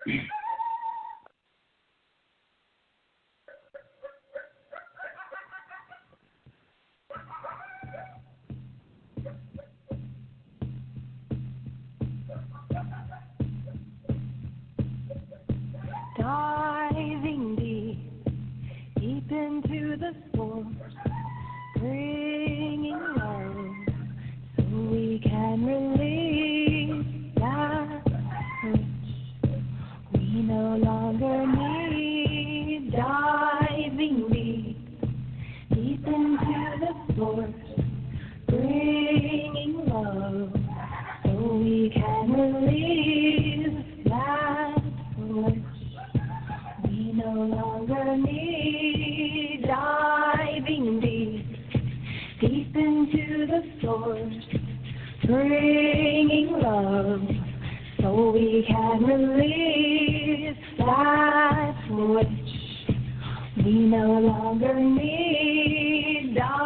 Diving deep, deep into the source, bringing love so we can release that which we no longer need. Diving deep, deep into the source, bringing love so we can release that which we no longer need. Diving deep, deep into the source, bringing love so we can release that which we no longer need. Diving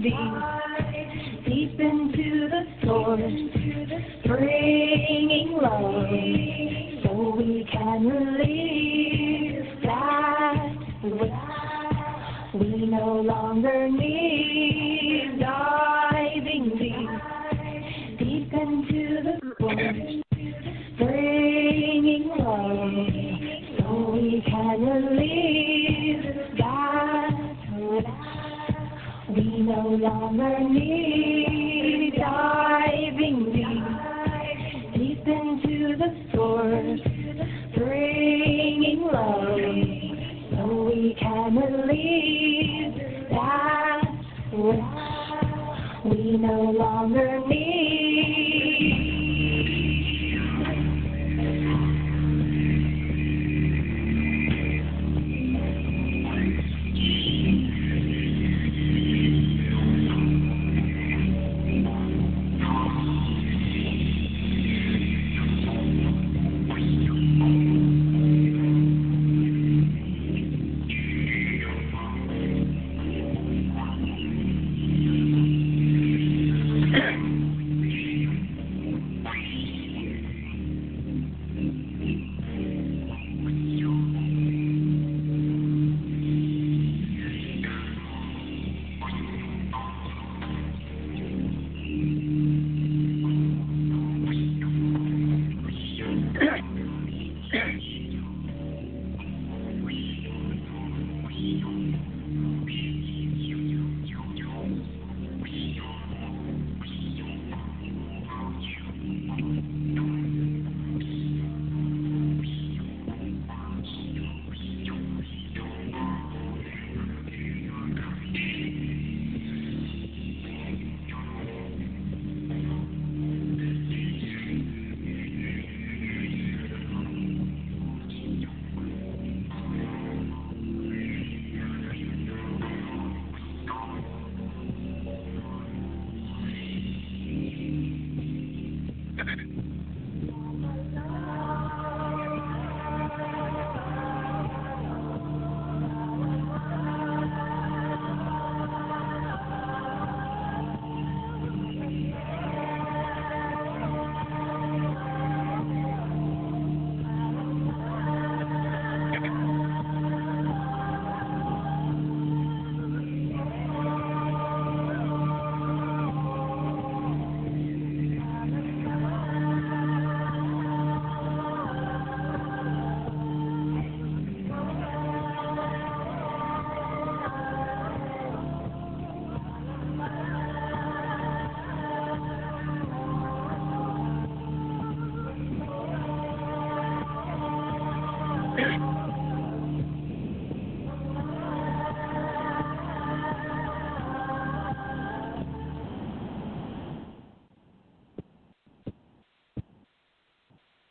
deep, deep into the source, bringing love so we can release that which we no longer need. Diving deep, deep into the source, bringing love so we can release that which we no longer need.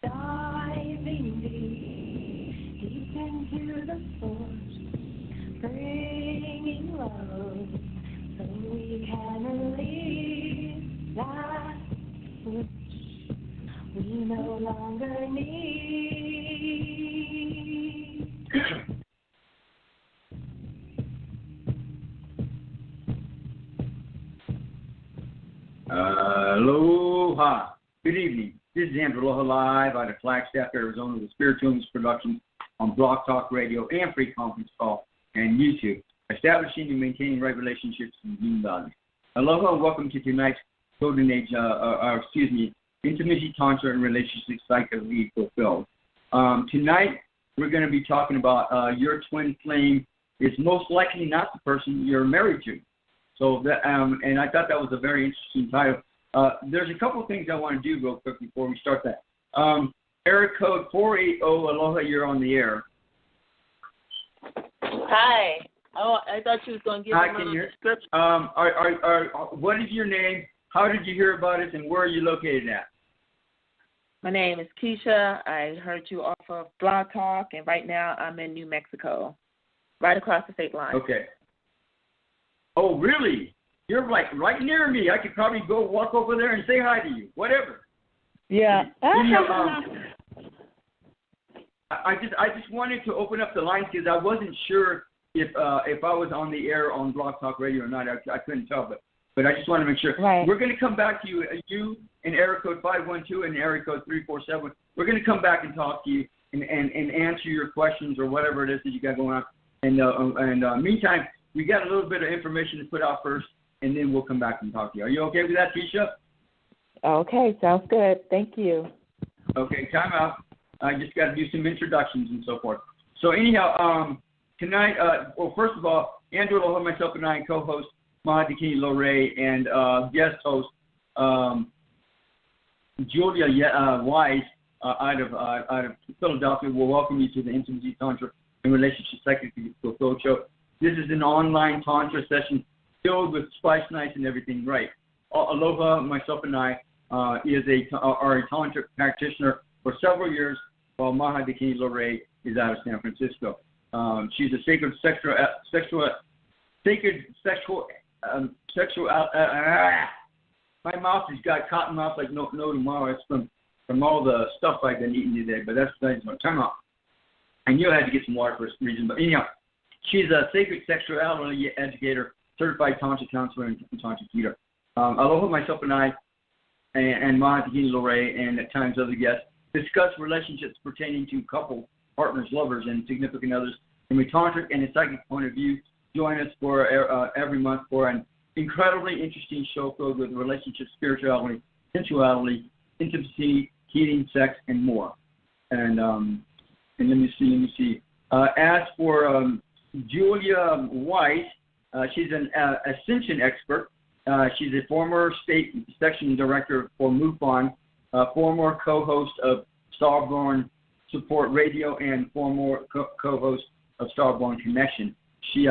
Diving deep, deep into the source, bringing love so we can release that which we no longer need. Aloha. Good evening. This is Andrew Aloha live out of Flagstaff, Arizona, with Spiritualness Productions on BlogTalkRadio and Free Conference Call and YouTube, establishing and maintaining right relationships and human values. Aloha and welcome to tonight's Golden Age, Intimacy, Tantra, and Relationships Psychically Fulfilled. Tonight, we're going to be talking about your twin flame is most likely not the person you're married to. So that, and I thought that was a very interesting title. There's a couple of things I want to do real quick before we start that. Area code 480, Aloha, you're on the air. Hi. Oh, I thought you was going to give me a little description. What is your name? How did you hear about us, and where are you located at? My name is Keisha. I heard you off of Blog Talk, and right now I'm in New Mexico, right across the state line. Okay. Oh, really? You're like right near me. I could probably go walk over there and say hi to you. Whatever. Yeah. I just wanted to open up the lines because I wasn't sure if I was on the air on Blog Talk Radio or not. I couldn't tell, but I just want to make sure. Right. We're going to come back to you. You in area code 512 and area code 347. We're going to come back and talk to you and answer your questions or whatever it is that you got going on. And meantime, we got a little bit of information to put out first, and then we'll come back and talk to you. Are you okay with that, Keisha? Okay, sounds good. Thank you. Okay, time out. I just got to do some introductions and so forth. So anyhow, tonight, well, first of all, Andrew Aloha, myself, and I, co-host Maha Dakini Lorae, and guest host Julia Weiss out of Philadelphia will welcome you to the Intimacy, Tantra, and Relationship Psychically Fulfilled show. This is an online Tantra session filled with spice nights and everything right. Aloha, myself, and I are a Tantra practitioner for several years, while Maha Dakini Lorae is out of San Francisco. She's a sacred my mouth has got cotton mouth like no tomorrow. It's from all the stuff I've been eating today, but that's my time off. I knew I had to get some water for some reason, but anyhow, she's a sacred sexuality educator, certified Tantra counselor, and Tantra teacher. Aloha, myself, and I, and Maha Dakini Lorae, and at times other guests, discuss relationships pertaining to couple, partners, lovers, and significant others from a tantric and a psychic point of view. Join us for every month for an incredibly interesting show filled with relationships, spirituality, sensuality, intimacy, healing, sex, and more. And let me see. As for Julia Weiss, she's an Ascension Expert. She's a former state section director for MUFON, former co-host of Starborn Support Radio, and former co-host of Starborn Connection. She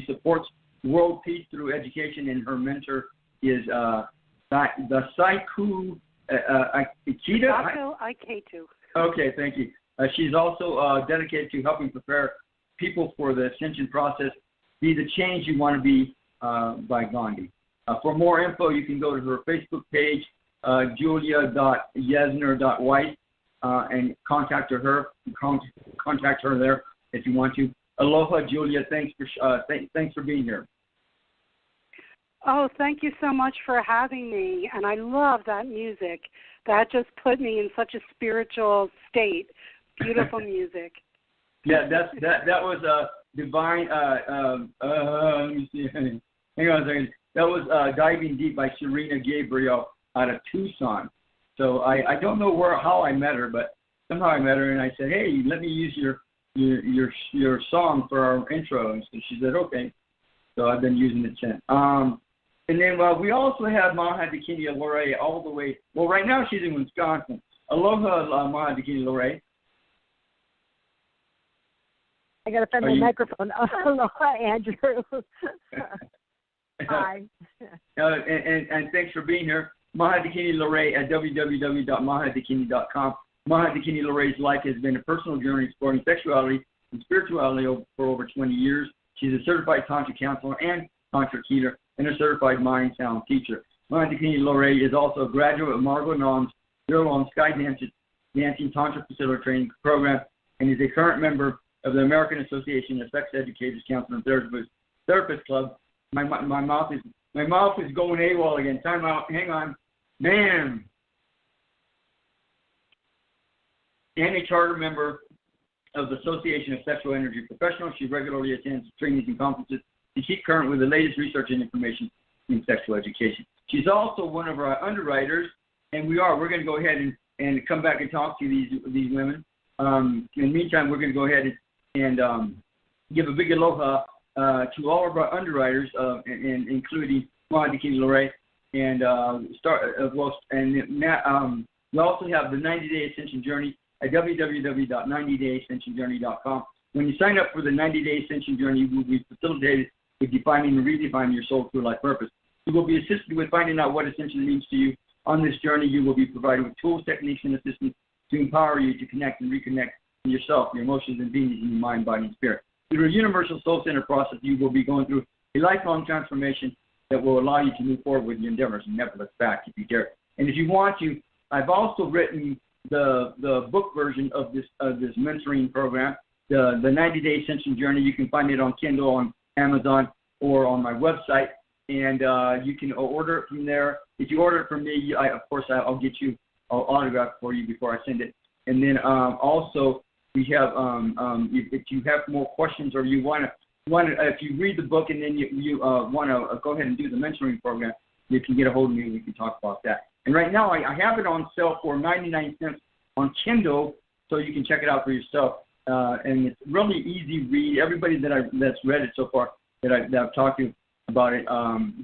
supports world peace through education, and her mentor is the Daisaku Ikeda. Daisaku Ikeda. Okay, thank you. She's also dedicated to helping prepare people for the ascension process. Be the change you want to be by Gandhi. For more info, you can go to her Facebook page, Julia Weiss, and contact her. Contact her there if you want to. Aloha, Julia. Thanks for being here. Oh, thank you so much for having me. And I love that music. That just put me in such a spiritual state. Beautiful music. Yeah, that was divine. Let me see. Hang on a second. That was Diving Deep by Serena Gabriel out of Tucson. So I don't know how I met her, but somehow I met her, and I said, hey, let me use your song for our intro. And so she said, okay. So I've been using it since. And then we also have Maha Dakini Lorae all the way. Well, right now she's in Wisconsin. Aloha, Maha Dakini Lorae. I got to find my microphone. Aloha, Andrew. Hi. And thanks for being here. Maha Dakini Lorae at www.mahadakini.com. Maha Dakini Lorae's life has been a personal journey exploring sexuality and spirituality for over 20 years. She's a certified Tantra counselor and Tantra teacher, and a certified mind sound teacher. Maha Dakini Lorae is also a graduate of Margot Nong's year-long Sky Dancing Tantra Facilitator Training Program, and is a current member of the American Association of Sex Educators, Counselors, and Therapists Club. My mouth is going AWOL again. Time out. Hang on. Man. and a charter member of the Association of Sexual Energy Professionals. She regularly attends trainings and conferences to keep current with the latest research and information in sexual education. She's also one of our underwriters, and we're going to go ahead and come back and talk to these women. In the meantime, we're going to go ahead and give a big aloha to all of our underwriters, and including Maha Dakini Lorae, and we also have the 90-Day Ascension Journey at www.90dayascensionjourney.com. When you sign up for the 90-Day Ascension Journey, you will be facilitated with defining and redefining your soul through life purpose. You will be assisted with finding out what Ascension means to you. On this journey, you will be provided with tools, techniques, and assistance to empower you to connect and reconnect with yourself, your emotions, and beings in your mind, body, and spirit. Through a universal soul-centered process, you will be going through a lifelong transformation that will allow you to move forward with your endeavors and never look back if you dare. And if you want to, I've also written the book version of this mentoring program, the 90-Day Ascension Journey. You can find it on Kindle, on Amazon, or on my website, and you can order it from there. If you order it from me, I'll get you, I'll autograph it for you before I send it. And then also we have, if you have more questions or you want to, if you read the book and then you want to go ahead and do the mentoring program, you can get a hold of me and we can talk about that. And right now I have it on sale for 99 cents on Kindle, so you can check it out for yourself. And it's really easy read. Everybody that's read it so far that I've talked to about it,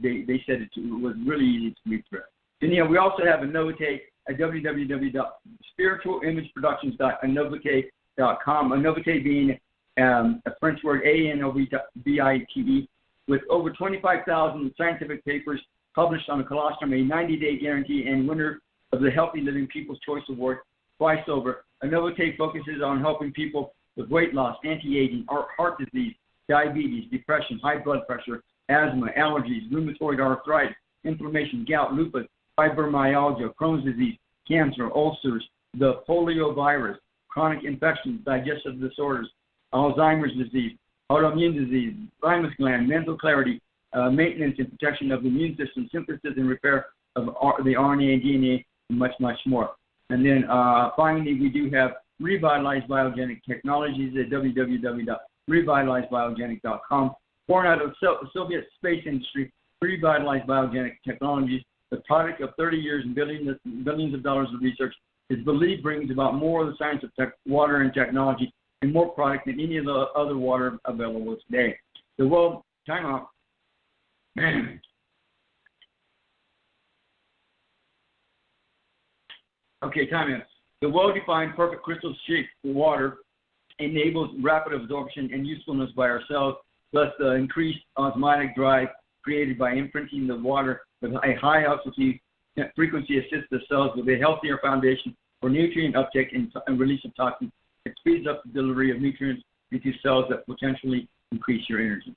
they said it was really easy to read through. And we also have a Novate at www.spiritualimageproductions.novate.com. A Novate being a French word, ANOVITE, with over 25,000 scientific papers published on the colostrum, a 90-day guarantee, and winner of the Healthy Living People's Choice Award twice over. A Novate focuses on helping people with weight loss, anti-aging, heart disease, diabetes, depression, high blood pressure, asthma, allergies, rheumatoid arthritis, inflammation, gout, lupus, fibromyalgia, Crohn's disease, cancer, ulcers, the polio virus, chronic infections, digestive disorders, Alzheimer's disease, autoimmune disease, thymus gland, mental clarity, maintenance and protection of the immune system, synthesis and repair of the RNA and DNA, and much, much more. And then finally, we do have Revitalized Biogenic Technologies at www.revitalizedbiogenic.com. Born out of Soviet space industry, Revitalized Biogenic Technologies, the product of 30 years and billions of dollars of research, is believed brings about more of the science of water and technology and more product than any of the other water available today. The world, time out. Okay, time out. The well-defined perfect crystal shape for water enables rapid absorption and usefulness by our cells, thus the increased osmotic drive created by imprinting the water with a high altitude frequency assists the cells with a healthier foundation for nutrient uptake and release of toxins. It speeds up the delivery of nutrients into cells that potentially increase your energy.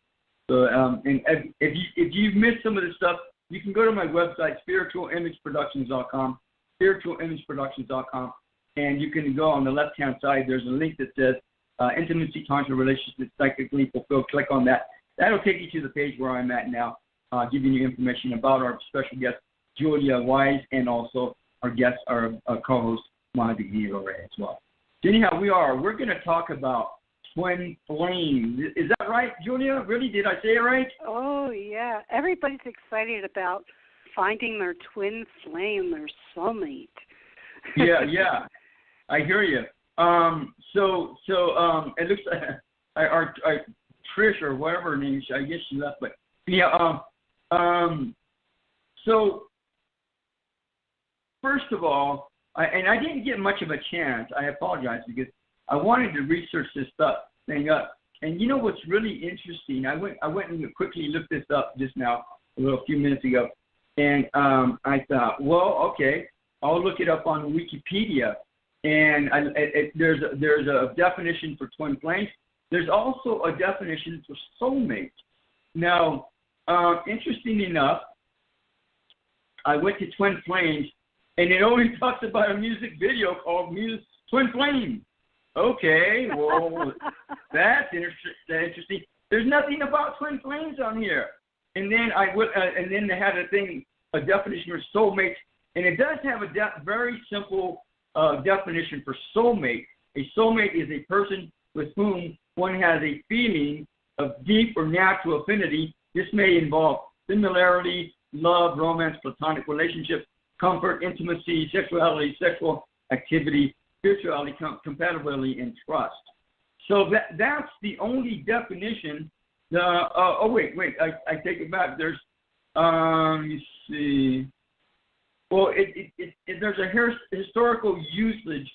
So, and if you've missed some of this stuff, you can go to my website, spiritualimageproductions.com, spiritualimageproductions.com, and you can go on the left-hand side. There's a link that says Intimacy, Tantra, Relationships, Psychically Fulfilled. Click on that. That'll take you to the page where I'm at now, giving you information about our special guest, Julia Weiss, and also our guest, our co-host, Maha Dakini Lorae as well. So anyhow, we're going to talk about twin flames. Is that right, Julia? Really? Did I say it right? Oh, yeah. Everybody's excited about finding their twin flame, their soulmate. Yeah. I hear you. So it looks like our Trish or whatever her name is, I guess she left, but yeah. So first of all, I didn't get much of a chance. I apologize because I wanted to research this thing up. And you know what's really interesting? I went and quickly looked this up just now, a few minutes ago, and I thought, well, okay, I'll look it up on Wikipedia. And there's a definition for twin flames. There's also a definition for soulmate. Now, interesting enough, I went to Twin Flames, and it only talks about a music video called Twin Flames. Okay, well, that's interesting. There's nothing about twin flames on here. And then and then they had a definition for soulmates, and it does have a very simple definition for soulmate. A soulmate is a person with whom one has a feeling of deep or natural affinity. This may involve similarity, love, romance, platonic relationships, comfort, intimacy, sexuality, sexual activity, spirituality, compatibility, and trust. So that's the only definition. I take it back. There's, you see. Well, there's a historical usage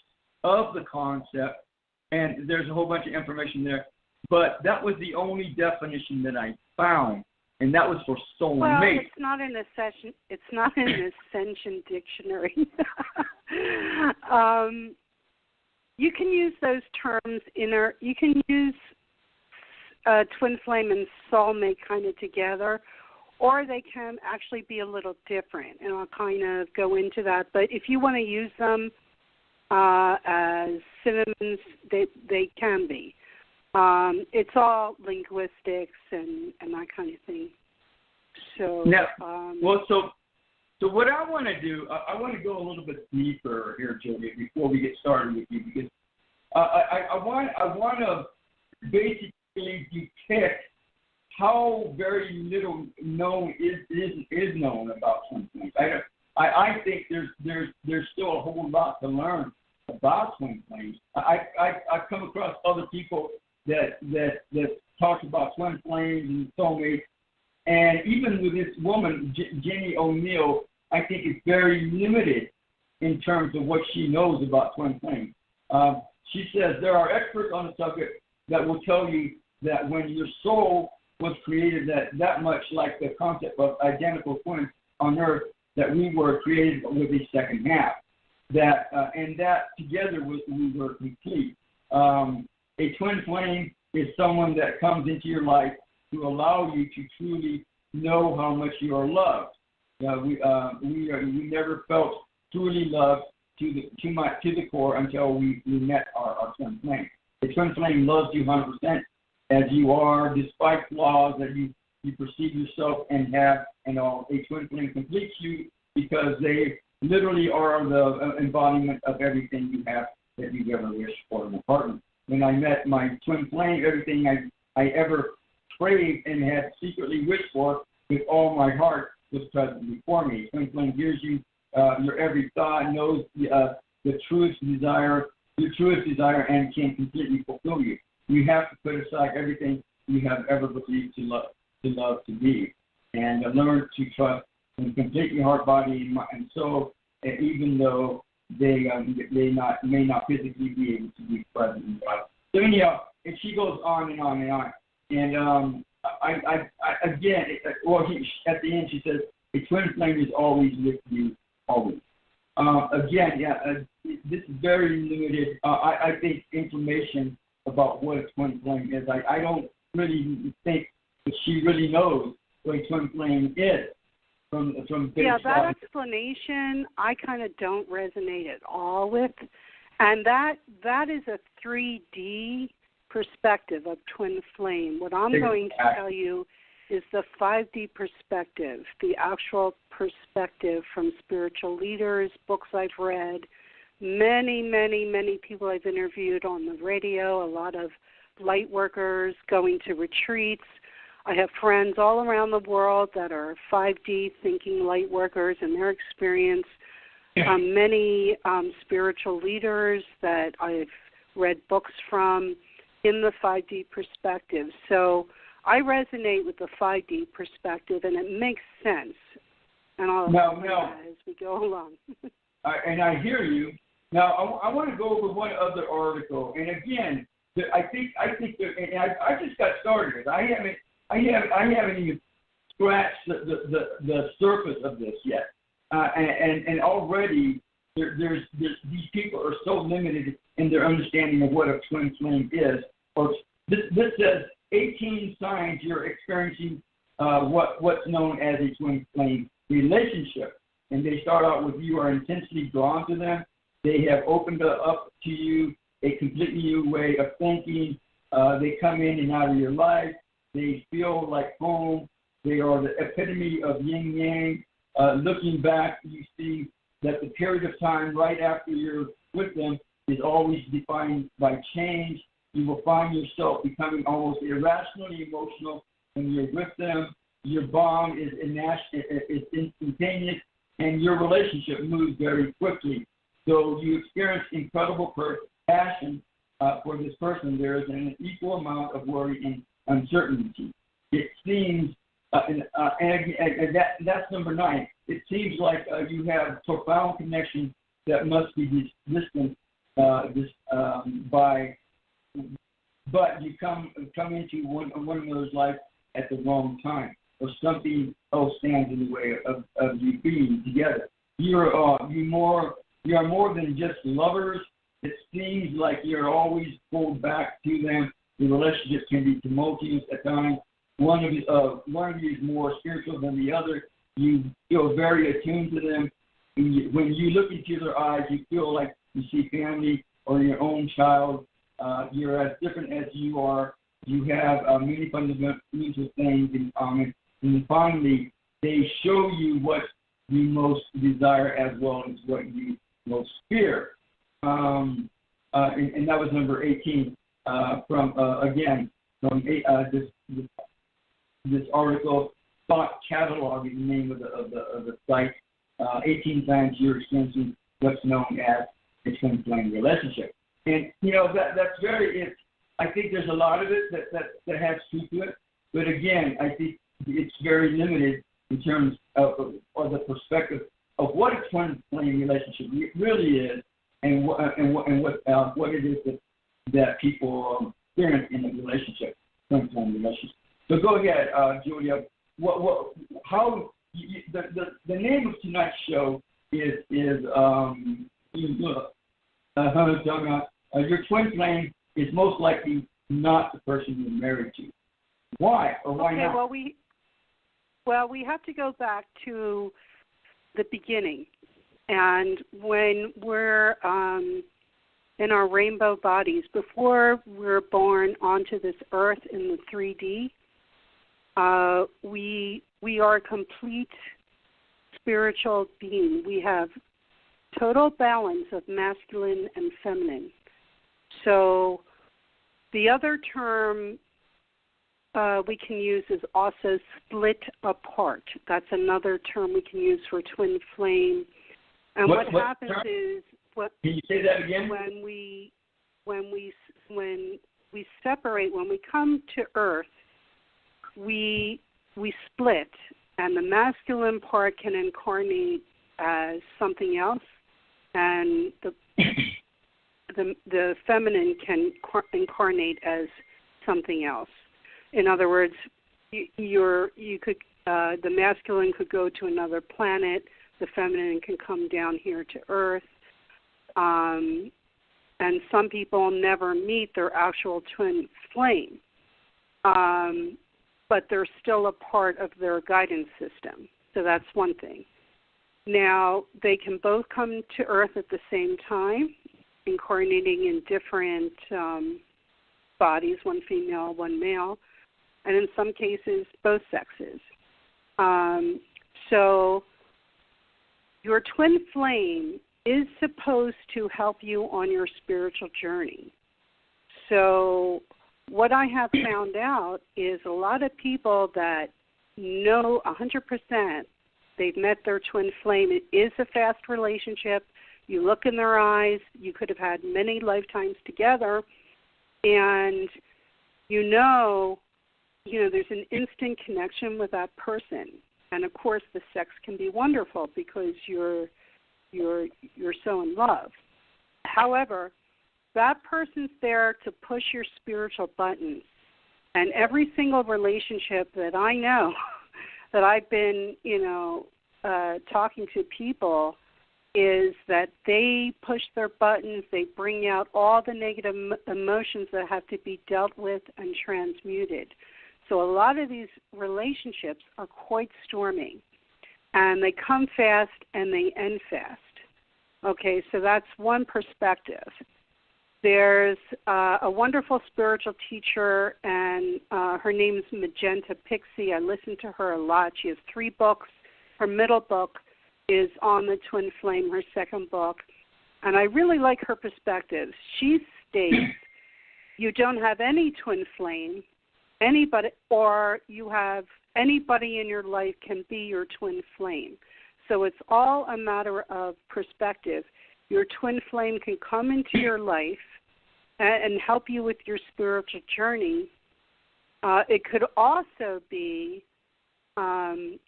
of the concept, and there's a whole bunch of information there. But that was the only definition that I found, and that was for soulmate. Well, it's not in Ascension. It's not in an Ascension dictionary. You can use those terms you can use twin flame and soulmate kind of together, or they can actually be a little different, and I'll kind of go into that. But if you want to use them as synonyms, they can be. It's all linguistics and that kind of thing. So now, so what I want to do, I want to go a little bit deeper here, Julia, before we get started with you, because I want to basically depict how very little known is known about twin flames. I think there's still a whole lot to learn about twin flames. I've come across other people that talk about twin flames and soulmates, and even with this woman, Jenny O'Neill, I think is very limited in terms of what she knows about twin flames. She says there are experts on the subject that will tell you that when your soul was created, that much like the concept of identical twins on Earth, that we were created with a second half. And that together we were complete. A twin flame is someone that comes into your life to allow you to truly know how much you are loved. We never felt truly loved to the core until we met our twin flame. The twin flame loves you 100% as you are, despite flaws that you perceive yourself and have. And a twin flame completes you because they literally are the embodiment of everything you have that you've ever wished for in a partner. When I met my twin flame, everything I ever prayed and had secretly wished for with all my heart was present before me. Twin flame hears you, your every thought, knows the truest desire, and can completely fulfill you. You have to put aside everything you have ever believed to love to be, and learn to trust and complete your heart, body, and soul, even though they may not physically be able to be present in God. So anyhow, and she goes on and on and on. And at the end she says, a twin flame is always with you, always. This is very limited. I think information about what a twin flame is. I don't really think that she really knows what a twin flame is. From that explanation, I kind of don't resonate at all with, and that is a 3D perspective of twin flame. What I'm going to tell you is the 5D perspective, the actual perspective from spiritual leaders, books I've read, many, many, many people I've interviewed on the radio, a lot of light workers going to retreats. I have friends all around the world that are 5D thinking light workers and their experience. Many spiritual leaders that I've read books from in the 5D perspective. So I resonate with the 5D perspective, and it makes sense. And I'll explain that as we go along. And I hear you. Now, I want to go over one other article. And again, I think that, I just got started. I haven't even scratched the surface of this yet. And already there's these people are so limited in their understanding of what a twin flame is. Or this says 18 signs you're experiencing what's known as a twin flame relationship. And they start out with you are intensely drawn to them. They have opened up to you a completely new way of thinking. They come in and out of your life. They feel like home. They are the epitome of yin-yang. Looking back, you see that the period of time right after you're with them is always defined by change. You will find yourself becoming almost irrationally emotional when you're with them. Your bond is instantaneous, and your relationship moves very quickly. So you experience incredible passion for this person. There is an equal amount of worry and uncertainty. It seems, and that's number 9. It seems like you have profound connection that must be distant but you come into one another's life at the wrong time, or something else stands in the way of you being together. You are more than just lovers. It seems like you're always pulled back to them. The relationship can be tumultuous at times. One of you is more spiritual than the other. You feel very attuned to them. When you look into their eyes, you feel like you see family or your own child. You're as different as you are. You have many fundamental things in common. And finally, they show you what you most desire as well as what you most fear. And that was number 18 from this article. Thought Catalog is the name of the site. 18 times you're experiencing what's known as a twin flame relationship. And, that's very, I think there's a lot of it that has truth to it. But again, I think it's very limited in terms of the perspective of what a twin flame relationship really is and what it is that people experience in a relationship, twin flame relationship. So go ahead, Julia. The name of tonight's show is your twin flame is most likely not the person you're married to. Why or why not? Well, we have to go back to the beginning, and when we're in our rainbow bodies, before we're born onto this earth in the 3D, we are a complete spiritual being. We have total balance of masculine and feminine. So the other term we can use is also split apart. That's another term we can use for twin flame. And what happens term? Is what can you say that again? When we separate, when we come to Earth, we split, and the masculine part can incarnate as something else, and the feminine can incarnate as something else. In other words, the masculine could go to another planet, the feminine can come down here to Earth, and some people never meet their actual twin flame, but they're still a part of their guidance system. So that's one thing. Now, they can both come to Earth at the same time, incarnating in different bodies, one female, one male, and in some cases, both sexes. So your twin flame is supposed to help you on your spiritual journey. So what I have found out is a lot of people that know 100% they've met their twin flame. It is a fast relationship. You look in their eyes. You could have had many lifetimes together, and there's an instant connection with that person. And of course, the sex can be wonderful because you're so in love. However, that person's there to push your spiritual buttons. And every single relationship that I know that I've been, talking to people is that they push their buttons, they bring out all the negative emotions that have to be dealt with and transmuted. So a lot of these relationships are quite stormy, and they come fast and they end fast. Okay, so that's one perspective. There's a wonderful spiritual teacher, and her name is Magenta Pixie. I listen to her a lot. She has 3 books. Her middle book is on the twin flame, her second book, and I really like her perspective. She states you don't have any twin flame, anybody, or you have anybody in your life can be your twin flame. So it's all a matter of perspective. Your twin flame can come into your life and help you with your spiritual journey. It could also be,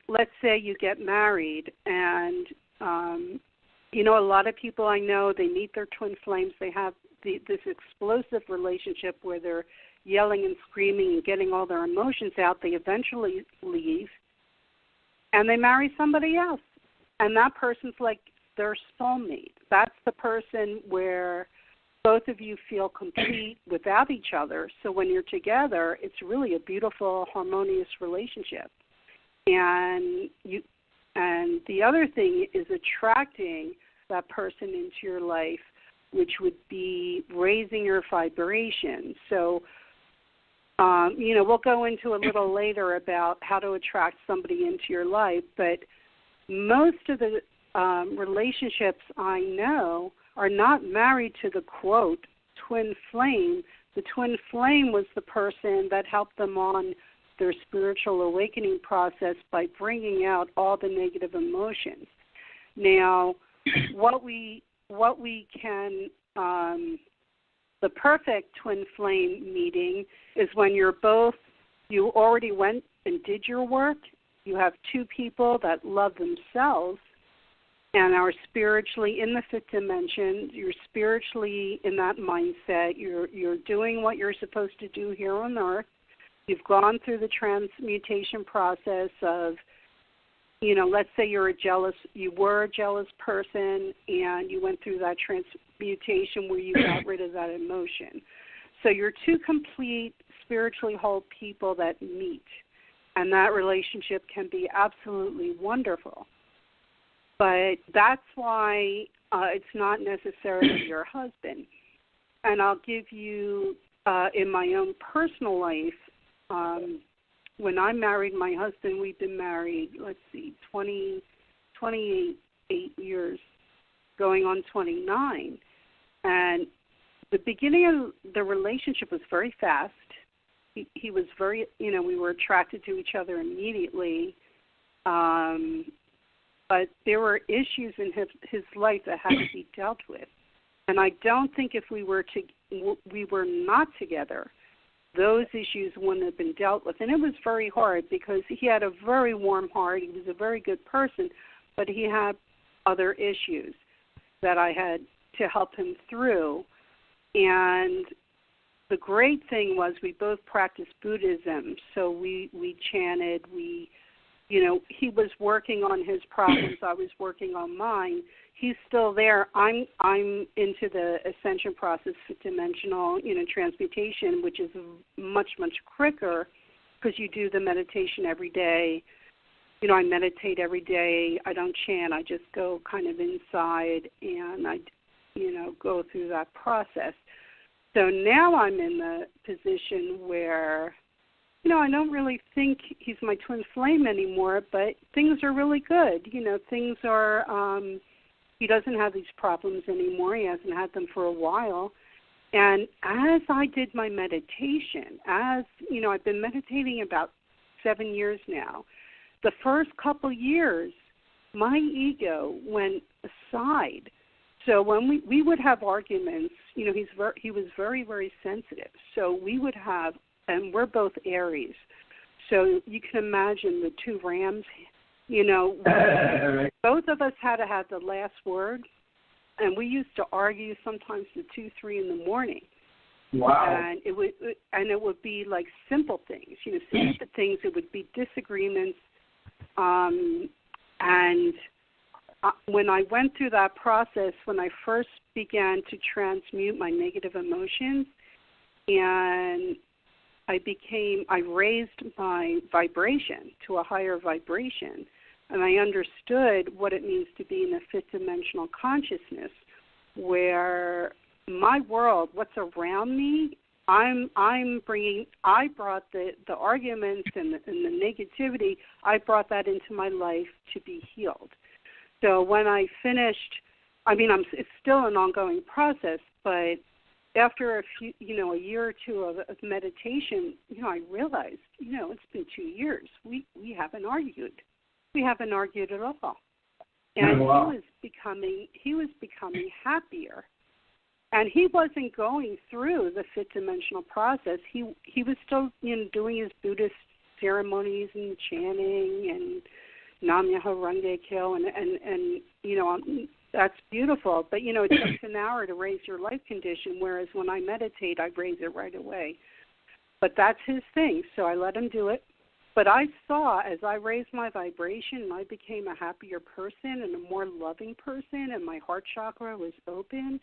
let's say you get married and, a lot of people I know, they meet their twin flames. They have this explosive relationship where they're yelling and screaming and getting all their emotions out. They eventually leave and they marry somebody else. And that person's like their soulmate. That's the person where both of you feel complete without each other. So when you're together, it's really a beautiful, harmonious relationship. And the other thing is attracting that person into your life, which would be raising your vibration. So, we'll go into a little later about how to attract somebody into your life, but most of the relationships I know are not married to the, quote, twin flame. The twin flame was the person that helped them on their spiritual awakening process by bringing out all the negative emotions. Now, what we can, the perfect twin flame meeting is when you already went and did your work. You have two people that love themselves and are spiritually in the fifth dimension. You're spiritually in that mindset. You're doing what you're supposed to do here on Earth. You've gone through the transmutation process of, let's say you were a jealous person and you went through that transmutation where you got rid of that emotion. So you're two complete spiritually whole people that meet, and that relationship can be absolutely wonderful. But that's why it's not necessarily your husband. And I'll give you, in my own personal life, when I married my husband, we've been married, 28 years, going on 29. And the beginning of the relationship was very fast. He was very, we were attracted to each other immediately. But there were issues in his life that had to be dealt with. And I don't think if we were not together, those issues wouldn't have been dealt with. And it was very hard because he had a very warm heart. He was a very good person, but he had other issues that I had to help him through. And the great thing was we both practiced Buddhism, so we chanted, he was working on his problems, I was working on mine. He's still there. I'm into the ascension process, fifth-dimensional, transmutation, which is much, much quicker because you do the meditation every day. I meditate every day. I don't chant. I just go kind of inside and I, go through that process. So now I'm in the position where, I don't really think he's my twin flame anymore, but things are really good. Things are, he doesn't have these problems anymore. He hasn't had them for a while. And as I did my meditation, I've been meditating about 7 years now. The first couple years, my ego went aside. So when we would have arguments, he was very, very sensitive. So we would have, and we're both Aries. So you can imagine the two rams, both of us had to have the last word. And we used to argue sometimes to 2, 3 in the morning. Wow. And it would be like simple things, simple things. It would be disagreements. When I went through that process, when I first began to transmute my negative emotions, and I raised my vibration to a higher vibration, and I understood what it means to be in a fifth dimensional consciousness, where my world, what's around me, I brought the arguments and the negativity, I brought that into my life to be healed. So when I finished, it's still an ongoing process, but after a year or two of meditation, I realized, it's been 2 years. We haven't argued. We haven't argued at all. And he was becoming happier. And he wasn't going through the fifth dimensional process. He was still, doing his Buddhist ceremonies and chanting and Nam Myoho Renge Kyo and that's beautiful. But, it takes an hour to raise your life condition, whereas when I meditate, I raise it right away. But that's his thing, so I let him do it. But I saw as I raised my vibration and I became a happier person and a more loving person and my heart chakra was open,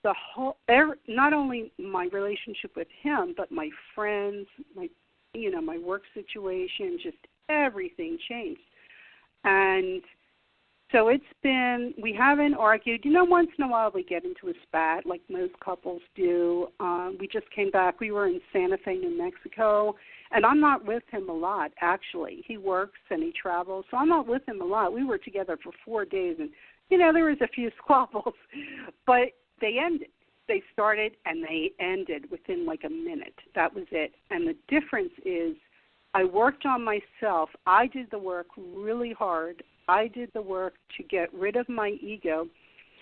not only my relationship with him, but my friends, my work situation, just everything changed. And so we haven't argued. Once in a while we get into a spat like most couples do. We just came back. We were in Santa Fe, New Mexico, and I'm not with him a lot, actually. He works and he travels, so I'm not with him a lot. We were together for 4 days, and, there was a few squabbles, but they ended. They started and they ended within like a minute. That was it. And the difference is I worked on myself. I did the work really hard. I did the work to get rid of my ego.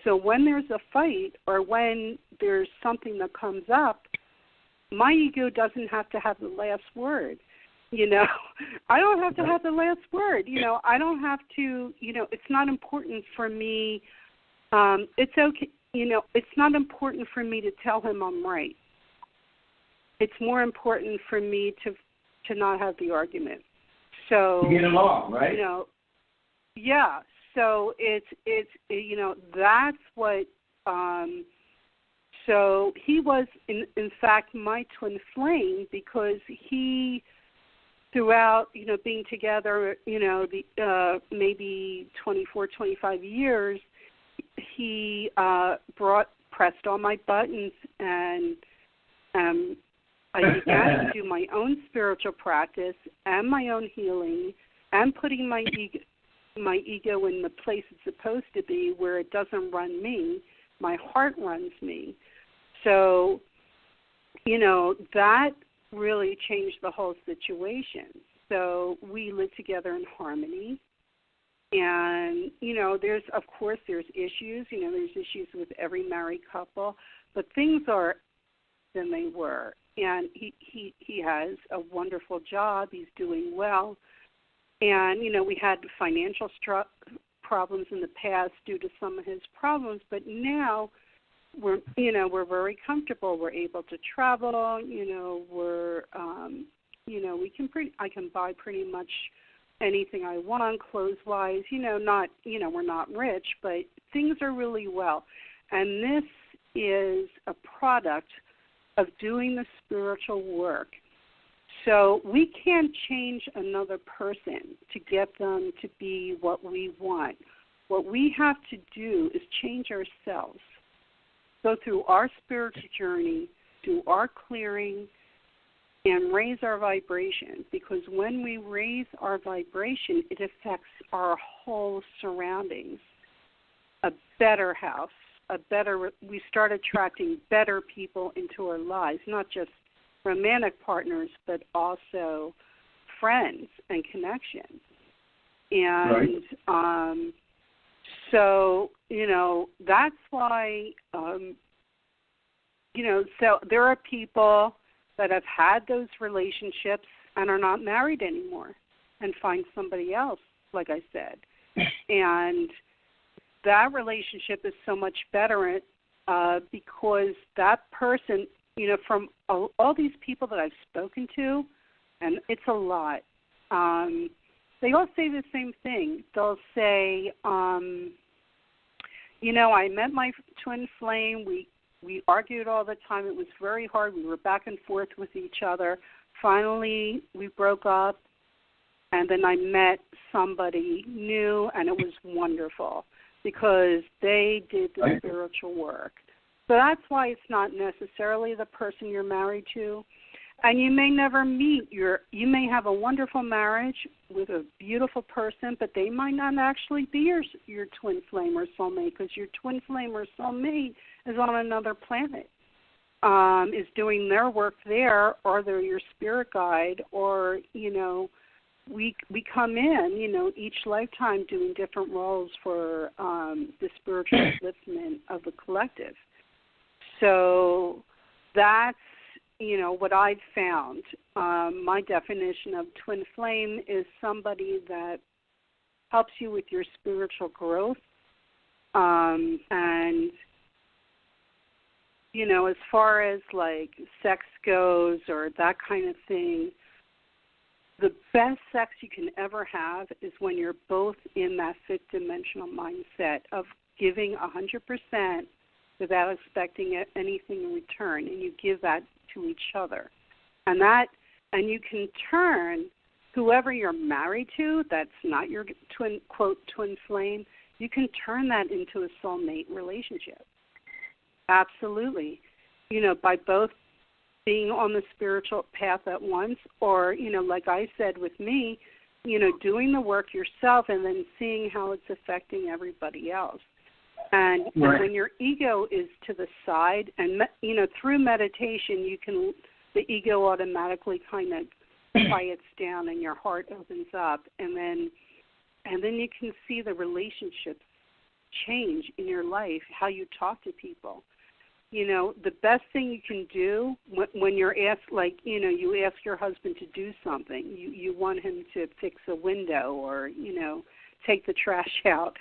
So when there's a fight or when there's something that comes up, my ego doesn't have to have the last word. I don't have to have the last word. I don't have to, it's not important for me. It's okay. It's not important for me to tell him I'm right. It's more important for me to not have the argument. So to get along, right? Yeah. So it's that's what. So he was in fact my twin flame because he, throughout being together, maybe 24, 25 years. He pressed all my buttons, and I began to do my own spiritual practice and my own healing, and putting my ego in the place it's supposed to be, where it doesn't run me. My heart runs me. So, that really changed the whole situation. So we lived together in harmony. And, there's issues. There's issues with every married couple, but things are than they were. And he has a wonderful job. He's doing well. And, we had financial problems in the past due to some of his problems, but now we're very comfortable. We're able to travel. I can buy pretty much anything I want, clothes-wise, we're not rich, but things are really well. And this is a product of doing the spiritual work. So we can't change another person to get them to be what we want. What we have to do is change ourselves. Go through our spiritual journey, do our clearing, and raise our vibration, because when we raise our vibration, it affects our whole surroundings. A better house, we start attracting better people into our lives, not just romantic partners, but also friends and connections. And right. So, that's why, so there are people that have had those relationships and are not married anymore and find somebody else, like I said. And that relationship is so much better because that person, from all these people that I've spoken to, and it's a lot, they all say the same thing. They'll say, I met my twin flame. We argued all the time. It was very hard. We were back and forth with each other. Finally, we broke up, and then I met somebody new, and it was wonderful because they did the spiritual work. So that's why it's not necessarily the person you're married to. And you may never meet you may have a wonderful marriage with a beautiful person, but they might not actually be your twin flame or soulmate, because your twin flame or soulmate is on another planet, is doing their work there, or they're your spirit guide, or, we come in, each lifetime doing different roles for the spiritual upliftment of the collective. So that's, what I've found. My definition of twin flame is somebody that helps you with your spiritual growth. And, as far as like sex goes or that kind of thing, the best sex you can ever have is when you're both in that fifth-dimensional mindset of giving 100% without expecting anything in return, and you give that to each other. And you can turn whoever you're married to, that's not your twin flame, you can turn that into a soulmate relationship. Absolutely. By both being on the spiritual path at once, or, like I said with me, doing the work yourself and then seeing how it's affecting everybody else. And, right. And when your ego is to the side, and, through meditation, the ego automatically kind of quiets down and your heart opens up, and then you can see the relationships change in your life, how you talk to people. The best thing you can do when you're asked, like, you ask your husband to do something, you want him to fix a window or, take the trash out,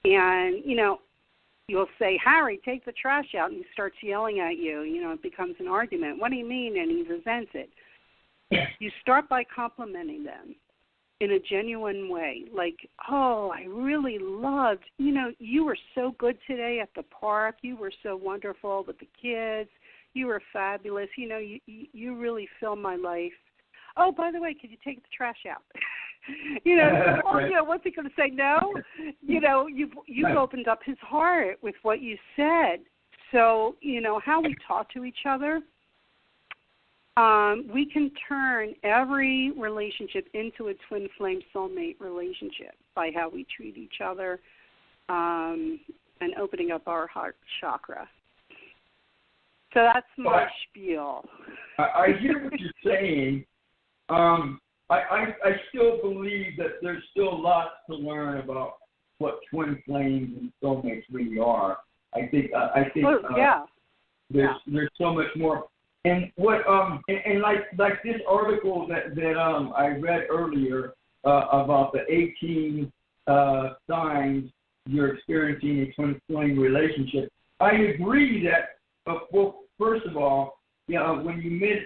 and, you'll say, Harry, take the trash out, and he starts yelling at you. It becomes an argument. What do you mean? And he resents it. You start by complimenting them in a genuine way, like, oh, I really loved, you were so good today at the park. You were so wonderful with the kids. You were fabulous. You really fill my life. Oh, by the way, could you take the trash out? What's he going to say? No? You've opened up his heart with what you said. So, how we talk to each other, we can turn every relationship into a twin flame soulmate relationship by how we treat each other and opening up our heart chakra. So that's my spiel. I hear what you're saying. I still believe that there's still lots to learn about what twin flames and soulmates really are. I think there's so much more. And what and like this article that I read earlier about the 18 signs you're experiencing a twin flame relationship. I agree that well, first of all, when you meet a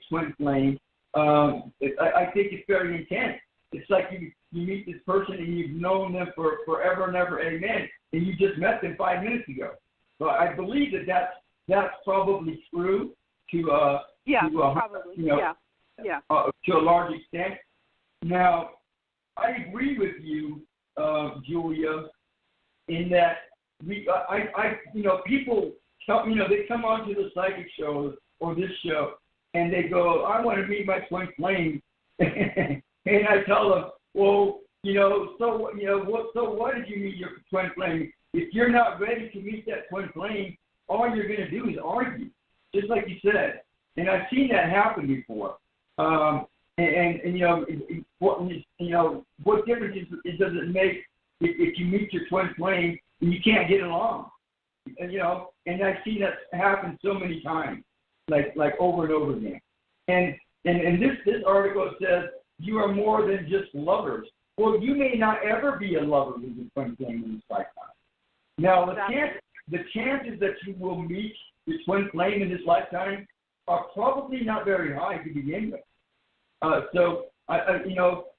twin flame, I think it's very intense. It's like you meet this person and you've known them for forever and ever, amen, and you just met them 5 minutes ago. So I believe that's probably true to a large extent. Now, I agree with you, Julia, in that people they come onto the psychic shows or this show and they go, I want to meet my twin flame, and I tell them, well, so what did you meet your twin flame? If you're not ready to meet that twin flame, all you're going to do is argue, just like you said. And I've seen that happen before. What difference does it make if you meet your twin flame and you can't get along? And I've seen that happen so many times, like over and over again. And this article says you are more than just lovers. Well, you may not ever be a lover with your twin flame in this lifetime. Now, the chances that you will meet your twin flame in this lifetime are probably not very high to begin with.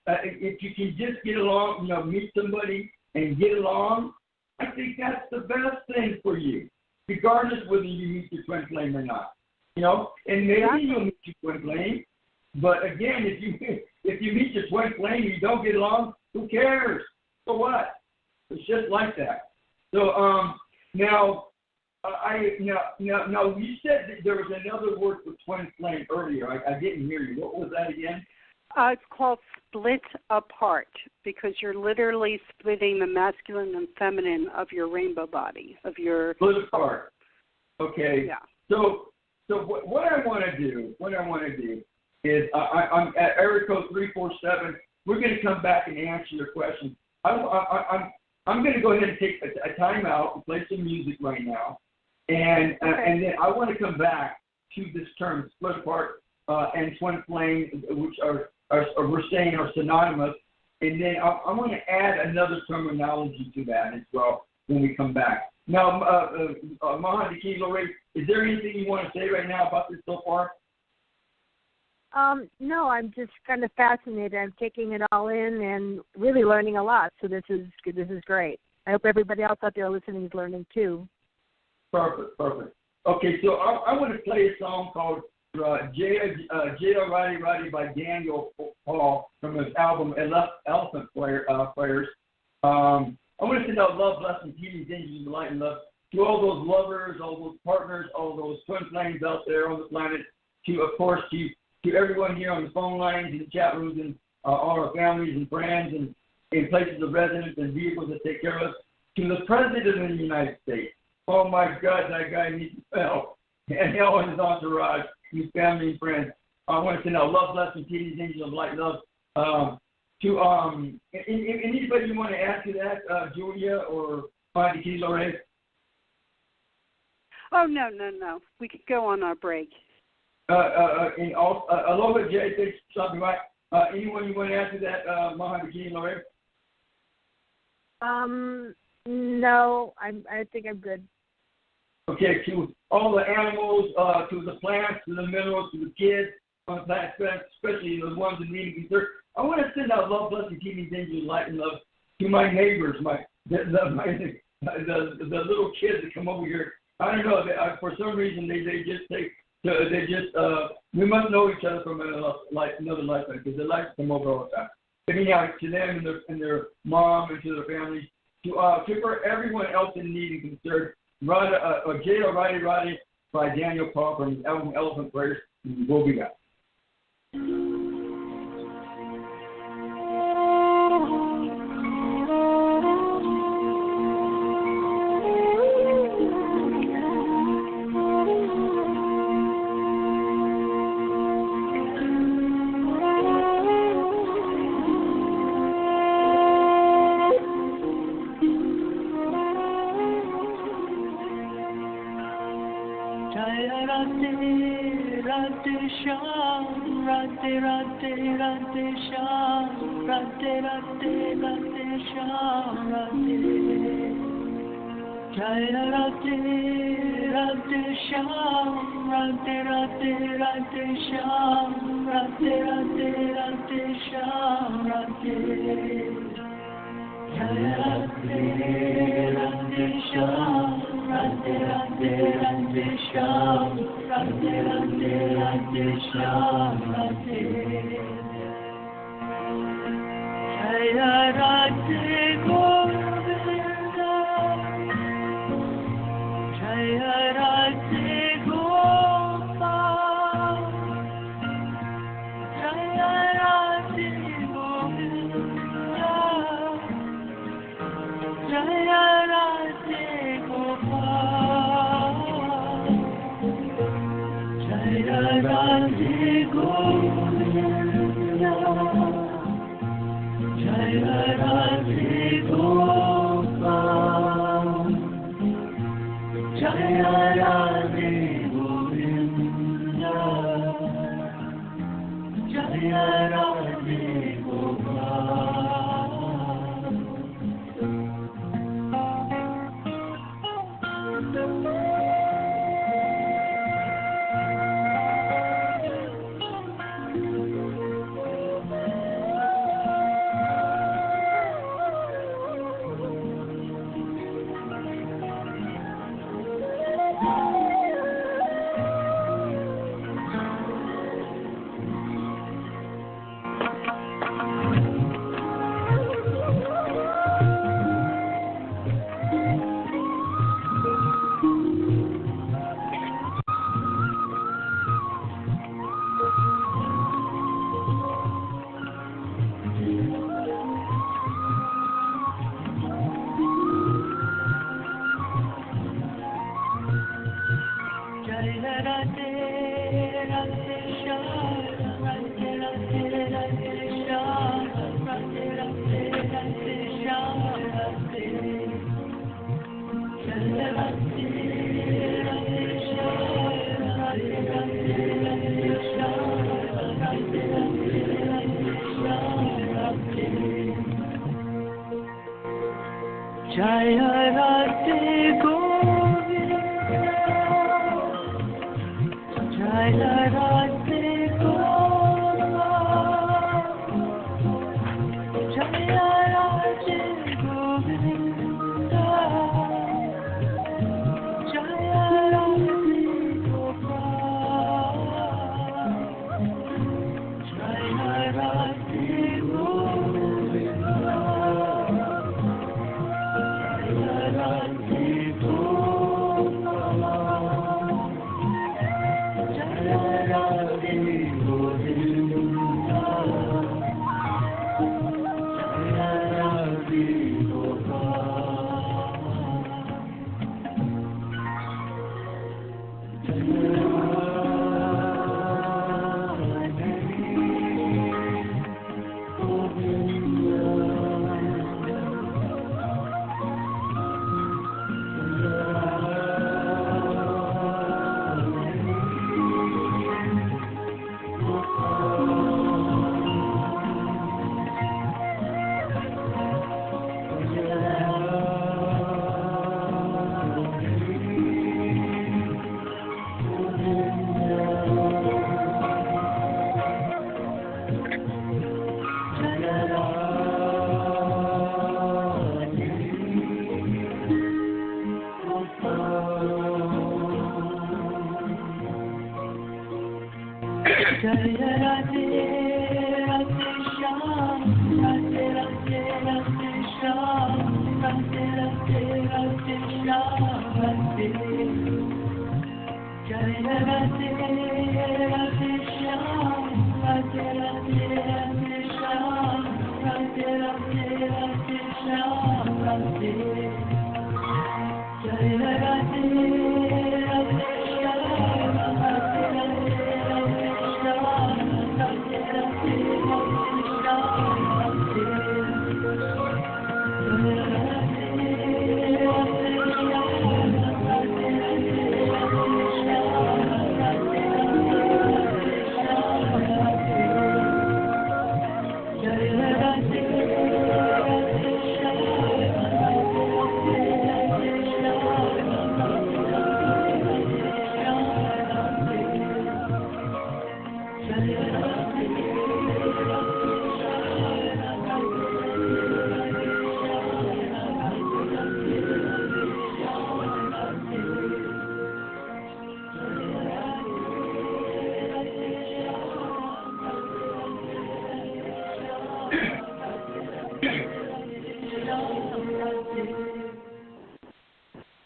If you can just get along, meet somebody and get along, I think that's the best thing for you, regardless whether you meet your twin flame or not. And maybe you'll meet your twin flame, but again, if you meet your twin flame and you don't get along, who cares? So what? It's just like that. So now, No, you said that there was another word for twin flame earlier. I didn't hear you. What was that again? It's called split apart because you're literally splitting the masculine and feminine of your rainbow body, of your... Split apart. Okay. Yeah. So what I want to do is I'm at area code 347. We're going to come back and answer your question. I'm going to go ahead and take a time out and play some music right now. And then I want to come back to this term, split apart and twin flame, which are we're saying are synonymous. And then I want to add another terminology to that as well when we come back. Now, Maha Dakini Lorae, is there anything you want to say right now about this so far? No, I'm just kind of fascinated. I'm taking it all in and really learning a lot. So this is great. I hope everybody else out there listening is learning too. Perfect. Okay, so I want to play a song called Jada Roddy Roddy by Daniel Paul from his album Elephant Players. I want to send out love, blessings, healing, angels, light, and love to all those lovers, all those partners, all those twin flames out there on the planet. Of course, to everyone here on the phone lines and the chat rooms and all our families and friends and in places of residence and vehicles that take care of us. To the President of the United States. Oh, my God, that guy needs help. And hell in his entourage, his family and friends. I want to send out love, blessings, healing, angels, of light, and love. Anybody you want to add to that, Julia or Maha Dakini Lorae? Oh, no. We could go on our break. Aloha, Jay, thanks for stopping by. Anyone you want to add to that, Maha Dakini Lorae? No, I think I'm good. Okay, to all the animals, to the plants, to the minerals, to the kids on the planet, especially the ones in need of concern. I want to send out love, blessings, healing, angels, light, and love to my neighbors, the little kids that come over here. I don't know, for some reason we must know each other from another lifetime because they like to come over all the time. But anyhow, to them and their mom and to their families, for everyone else in need and concern, Jada Roddy by Daniel Paul from his album Elephant Players. We'll be back.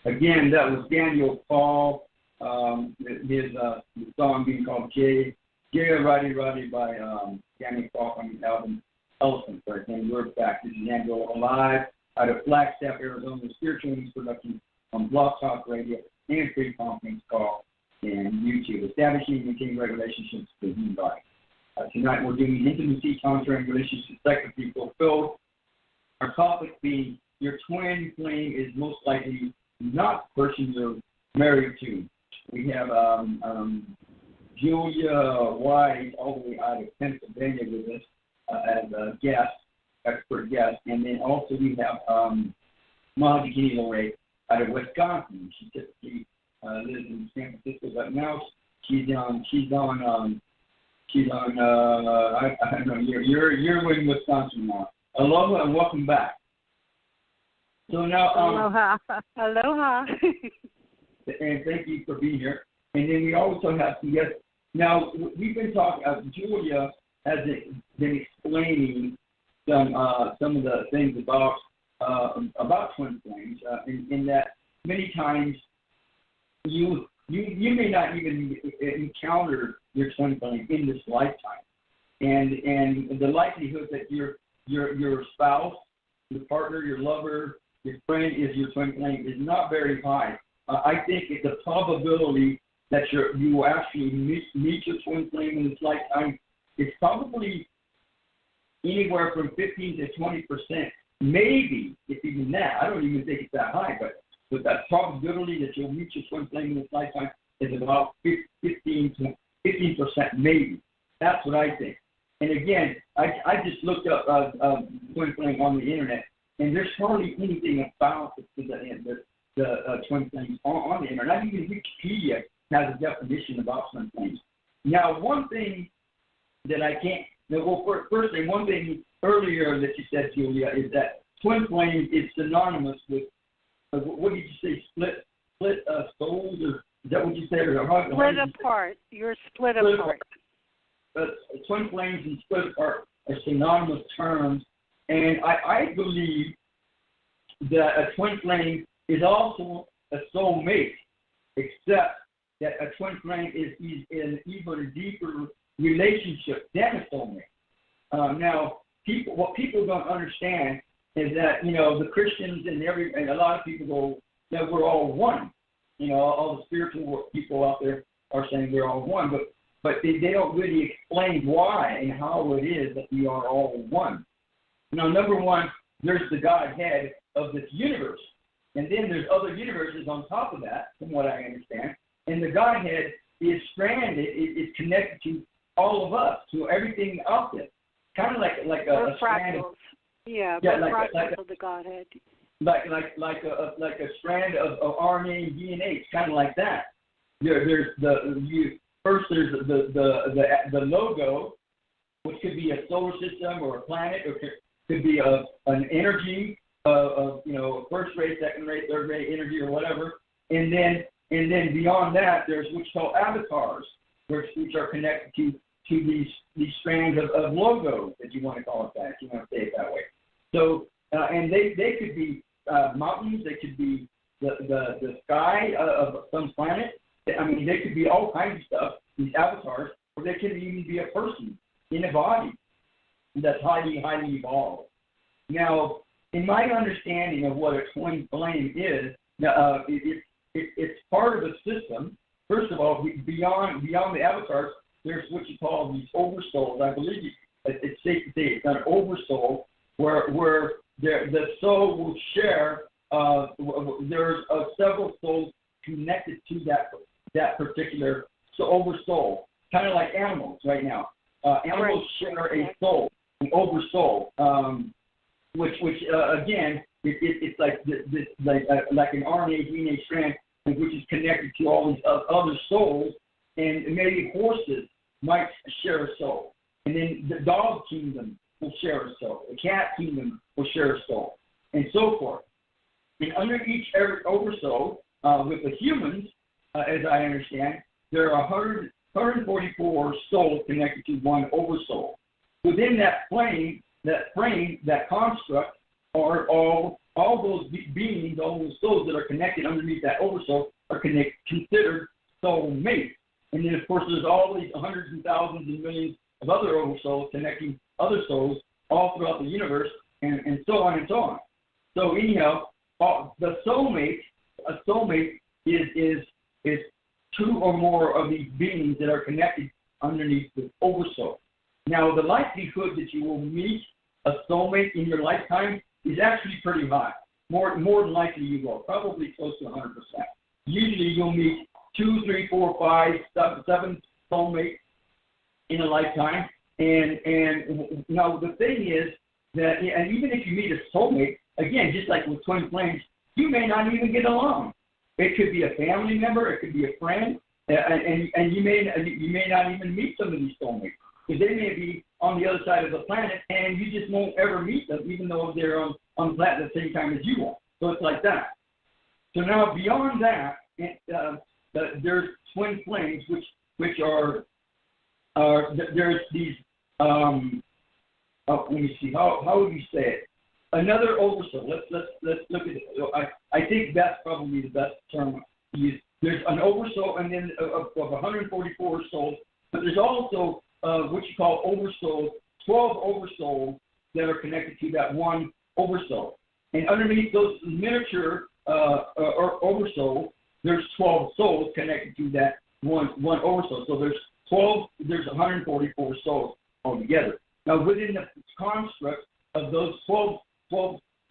Again, that was Daniel Paul. His song being called Jaya Radi Radi by Daniel Paul from the album Elephant. And we're back. This is Andrew Aloha live out of Flagstaff, Arizona, spiritual news production on BlogTalkRadio and free conference call and YouTube, establishing and maintaining right relationships with the human body. Tonight we're doing intimacy, tantra, and relationships psychically fulfilled. Our topic being your twin flame is most likely not the person you're married to. We have Julia Weiss all the way out of Pennsylvania with us as a guest, expert guest. And then also we have Maha Dakini Lorae out of Wisconsin. She typically lives in San Francisco, but now she's on I don't know, you're in Wisconsin now. Aloha and welcome back. So now, Aloha. Aloha. And thank you for being here. And then we also have some guests. Now, we've been talking, Julia has been explaining some of the things about twin flames, in that many times you may not even encounter your twin flame in this lifetime. And the likelihood that your spouse, your partner, your lover, your friend is your twin flame is not very high. I think the probability that you will actually meet your twin flame in this lifetime, it's probably anywhere from 15 to 20%, maybe, if even that. I don't even think it's that high, but that probability that you'll meet your twin flame in this lifetime is about 15% maybe. That's what I think. And again, I just looked up twin flame on the internet, and there's hardly anything about the twin flames on the internet. Not even Wikipedia has a definition about twin flames. Now, one thing that I can't. First thing, one thing earlier that you said, Julia, is that twin flame is synonymous with what did you say? Split souls, or is that what you said? Split apart. You're split apart. Twin flames and split apart are synonymous terms, and I believe that a twin flame is also a soulmate, except that a twin flame is an even deeper relationship than a soulmate. Now, what people don't understand is that, the Christians and a lot of people go that we're all one. All the spiritual people out there are saying we're all one, but they don't really explain why and how it is that we are all one. Now, number one, there's the Godhead of this universe, and then there's other universes on top of that, from what I understand. And the Godhead is stranded, is connected to all of us, to everything out there. Kind of like a strand. Fractals of the Godhead. Like a strand of RNA and DNA. It's kind of like that. There's the logo, which could be a solar system or a planet, or could be an energy of first rate, second rate, third rate energy, or whatever. And then beyond that, there's what's called avatars, which are connected to these strands of logos, if you want to call it that, if you want to say it that way. So, and they could be mountains, they could be the sky of some planet. I mean, they could be all kinds of stuff, these avatars, or they could even be a person in a body that's highly, highly evolved. Now, in my understanding of what a twin flame is, it's part of a system. First of all, beyond the avatars, there's what you call these oversouls. I believe it's safe to say it's an oversoul where the soul will share. There's several souls connected to that particular oversoul, kind of like animals right now. Animals share a soul, an oversoul, which again, it's like like an RNA DNA strand, which is connected to all these other souls, and maybe horses might share a soul, and then the dog kingdom will share a soul, the cat kingdom will share a soul, and so forth. And under every oversoul, with the humans, as I understand, there are 144 souls connected to one oversoul. Within that frame, that construct, are all those beings, all those souls that are connected underneath that oversoul are considered soulmates. And then, of course, there's all these hundreds and thousands and millions of other oversouls connecting other souls all throughout the universe, and so on and so on. So anyhow, a soulmate is two or more of these beings that are connected underneath the oversoul. Now, the likelihood that you will meet a soulmate in your lifetime is actually pretty high. More than likely you will, probably close to 100%. Usually you'll meet 2, 3, 4, 5, 7 soulmates in a lifetime. And now the thing is that, and even if you meet a soulmate, again, just like with twin flames, you may not even get along. It could be a family member, it could be a friend, and you may not even meet some of these soulmates, because they may be on the other side of the planet, and you just won't ever meet them, even though they're on the planet at the same time as you are. So it's like that. So now beyond that, there's twin flames, which are there's these. Let me see. How would you say it? Another oversoul. Let's look at it. I think that's probably the best term to use. There's an oversoul, and then of 144 souls, but there's also what you call oversouls, 12 oversouls that are connected to that one oversoul. And underneath those miniature oversouls, there's 12 souls connected to one oversoul. So there's 144 souls altogether. Now, within the construct of those 12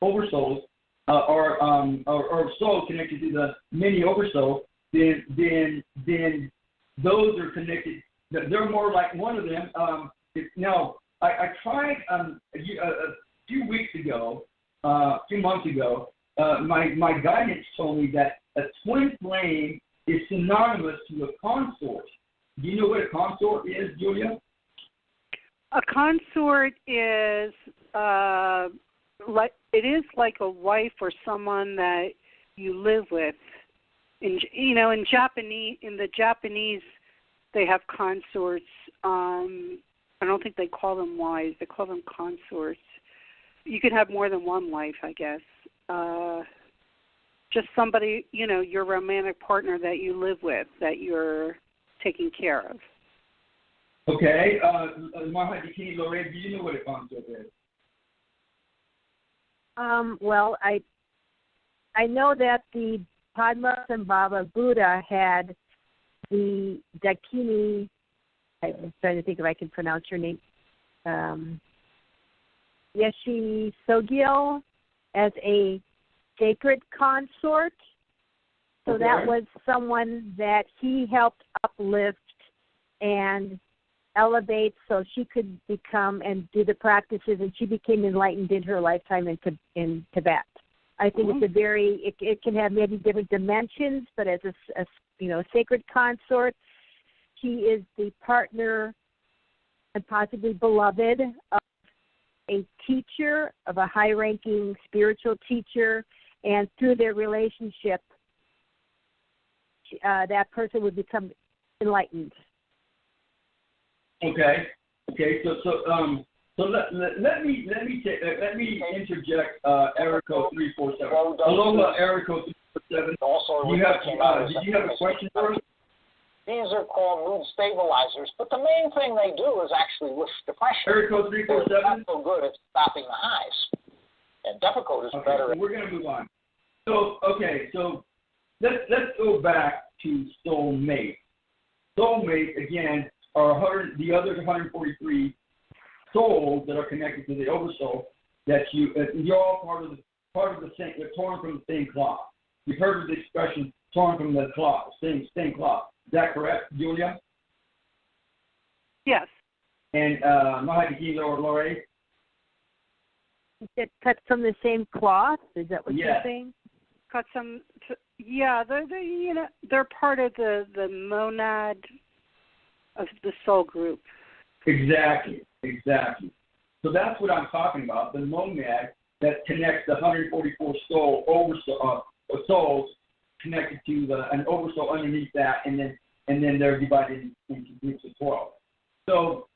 oversouls or souls connected to the many oversouls, then those are connected. They're more like one of them. Now, I tried a few weeks ago, a few months ago, my guidance told me that a twin flame is synonymous to a consort. Do you know what a consort is, Julia? A consort is like a wife or someone that you live with. In the Japanese, they have consorts. I don't think they call them wives. They call them consorts. You could have more than one wife, I guess. Just somebody, your romantic partner that you live with, that you're taking care of. Okay. Maha Dakini Lorae, do you know what a consort is? Well, I know that the Padmasambhava Buddha had the Dakini, I'm trying to think if I can pronounce your name, Yeshi Sogyo as a sacred consort. So okay. That was someone that he helped uplift and elevate so she could become and do the practices, and she became enlightened in her lifetime in Tibet. I think it's a very, it can have maybe different dimensions, but as a sacred consort, she is the partner and possibly beloved of a teacher, of a high-ranking spiritual teacher, and through their relationship, that person would become enlightened. Okay. So let me interject. Area code 347. Aloha, area code 347. Did you have a question for us? These are called mood stabilizers, but the main thing they do is actually with depression. Area code 347. It's not so good at stopping the highs, and Depakote is better. So we're going to move on. So let's go back to soulmate. Soulmate again are the other 143 souls that are connected to the oversoul. That you're all part of the same. You're torn from the same cloth. You've heard of the expression "torn from the cloth," same cloth. Is that correct, Julia? Yes. And Maha Dakini Lorae? Is it cut from the same cloth? Is that what you're saying? Cut some. Yeah, they're part of the monad of the soul group. Exactly. So that's what I'm talking about. The monad that connects the 144 souls connected to an oversoul underneath that, and then they're divided into groups of 12. So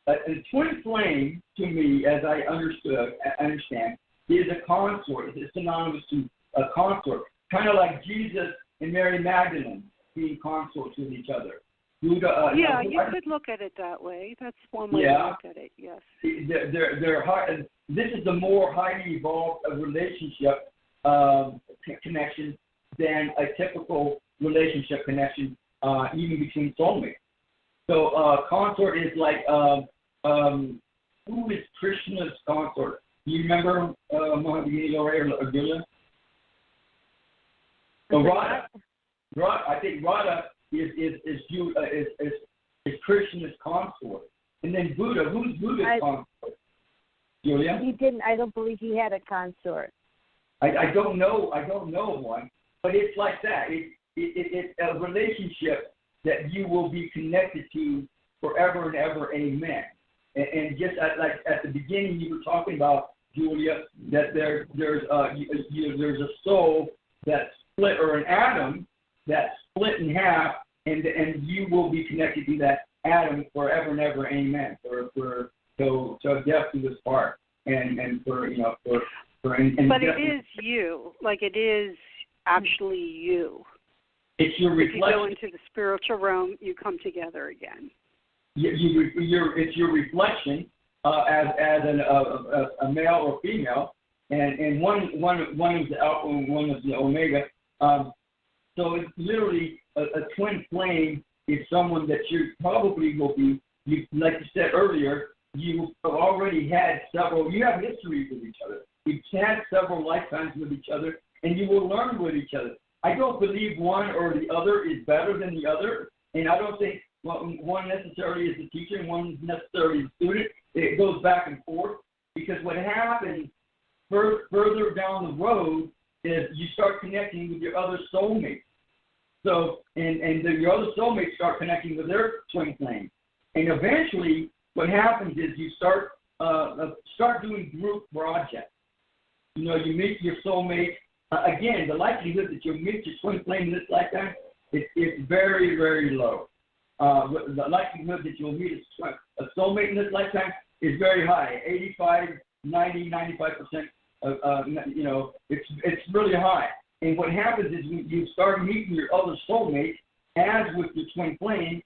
a twin flame, to me, as I understand, is a consort. It's synonymous to a consort, kind of like Jesus and Mary Magdalene being consorts with each other. Buddha, you could look at it that way. That's one way to look at it. Yes. They're high, this is the more highly evolved relationship connection than a typical relationship connection, even between soulmates. So consort is like, who is Krishna's consort? Do you remember Maha Dakini Lorae or Julia? Radha. I think Radha is Krishna's consort. And then Buddha, who's Buddha's consort? Julia? He didn't. I don't believe he had a consort. I don't know one, but it's like that. It's a relationship that you will be connected to forever and ever. Amen. And just at the beginning, you were talking about, Julia, that there's a soul that's split, or an atom that's split in half, and you will be connected to that atom forever and ever. Amen. So death to this part, and for. But it is you. Like, it is actually you. It's your reflection. If you go into the spiritual realm, you come together again. It's your reflection as a male or female, and one is the alpha and one is the omega. So it's literally twin flame is someone that you probably will be, like you said earlier, you have already had you have history with each other. You've had several lifetimes with each other, and you will learn with each other. I don't believe one or the other is better than the other, and I don't think one necessarily is the teacher and one necessarily is the student. It goes back and forth, because what happens further down the road is you start connecting with your other soulmates. So, and your other soulmates start connecting with their twin flame. And eventually what happens is you start doing group projects. You know, you meet your soulmate. Again, the likelihood that you'll meet your twin flame in this lifetime is very, very low. The likelihood that you'll meet a soulmate in this lifetime is very high, 85, 90, 95%. You know, it's really high. And what happens is when you start meeting your other soulmates, as with your twin flame,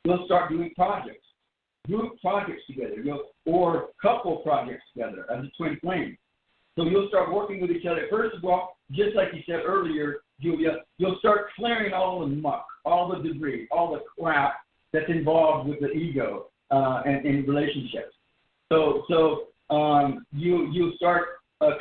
you'll start doing projects, group projects together, or couple projects together as a twin flame. So you'll start working with each other. First of all, just like you said earlier, Julia, you'll start clearing all the muck, all the debris, all the crap that's involved with the ego and in relationships. So you'll start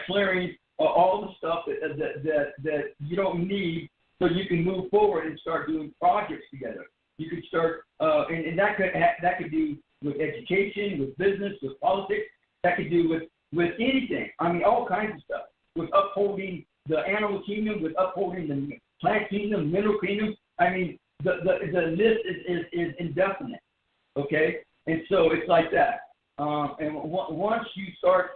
clearing all the stuff that you don't need, so you can move forward and start doing projects together. You could start, and that could do with education, with business, with politics. That could do with anything. I mean, all kinds of stuff. With upholding the animal kingdom, with upholding the plant kingdom, mineral kingdom. I mean, the list is indefinite. Okay, and so it's like that. And once you start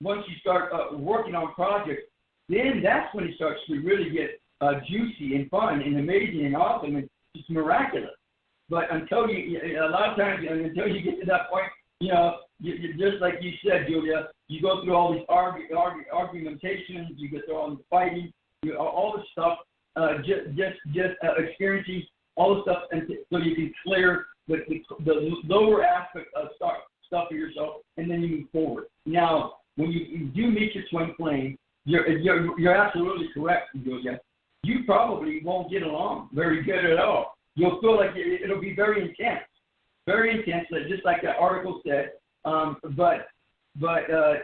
working on projects, then that's when it starts to really get juicy and fun and amazing and awesome and just miraculous. But until a lot of times, until you get to that point, you know, you just like you said, Julia, you go through all these argumentations, you go through all the fighting, all the stuff, just experiencing all the stuff, and so you can clear the lower aspect of stuff for yourself, and then you move forward. Now, when you do meet your twin flame, you're absolutely correct, Julia. You probably won't get along very good at all. You'll feel like it'll be very intense, just like that article said. But the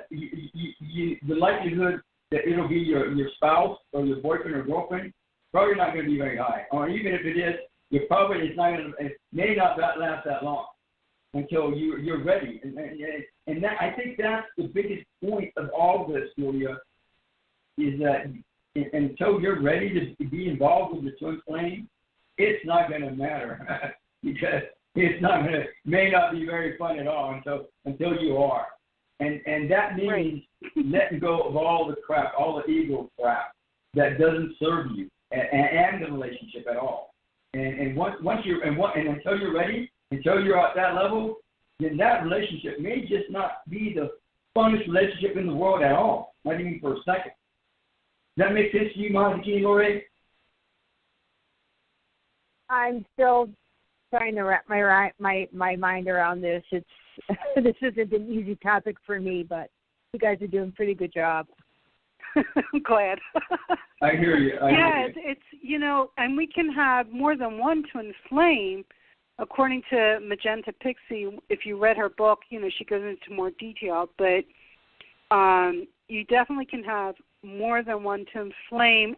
likelihood that it'll be your spouse or your boyfriend or girlfriend probably not going to be very high. Or even if it is, it may not last that long until you're ready. And that, I think that's the biggest point of all this, Julia, is that until you're ready to be involved with the twin flame, it's not going to matter because may not be very fun at all until you are. And that means letting go of all the crap, all the ego crap that doesn't serve you and the relationship at all. And until you're ready, until you're at that level, then that relationship may just not be the funnest relationship in the world at all, not even for a second. Does that make sense to you, Maha Dakini Lorae? I'm still trying to wrap my mind around this. This isn't an easy topic for me, but you guys are doing a pretty good job. I'm glad. I hear you. It's and we can have more than one twin flame. According to Magenta Pixie, if you read her book, she goes into more detail, but you definitely can have more than one twin flame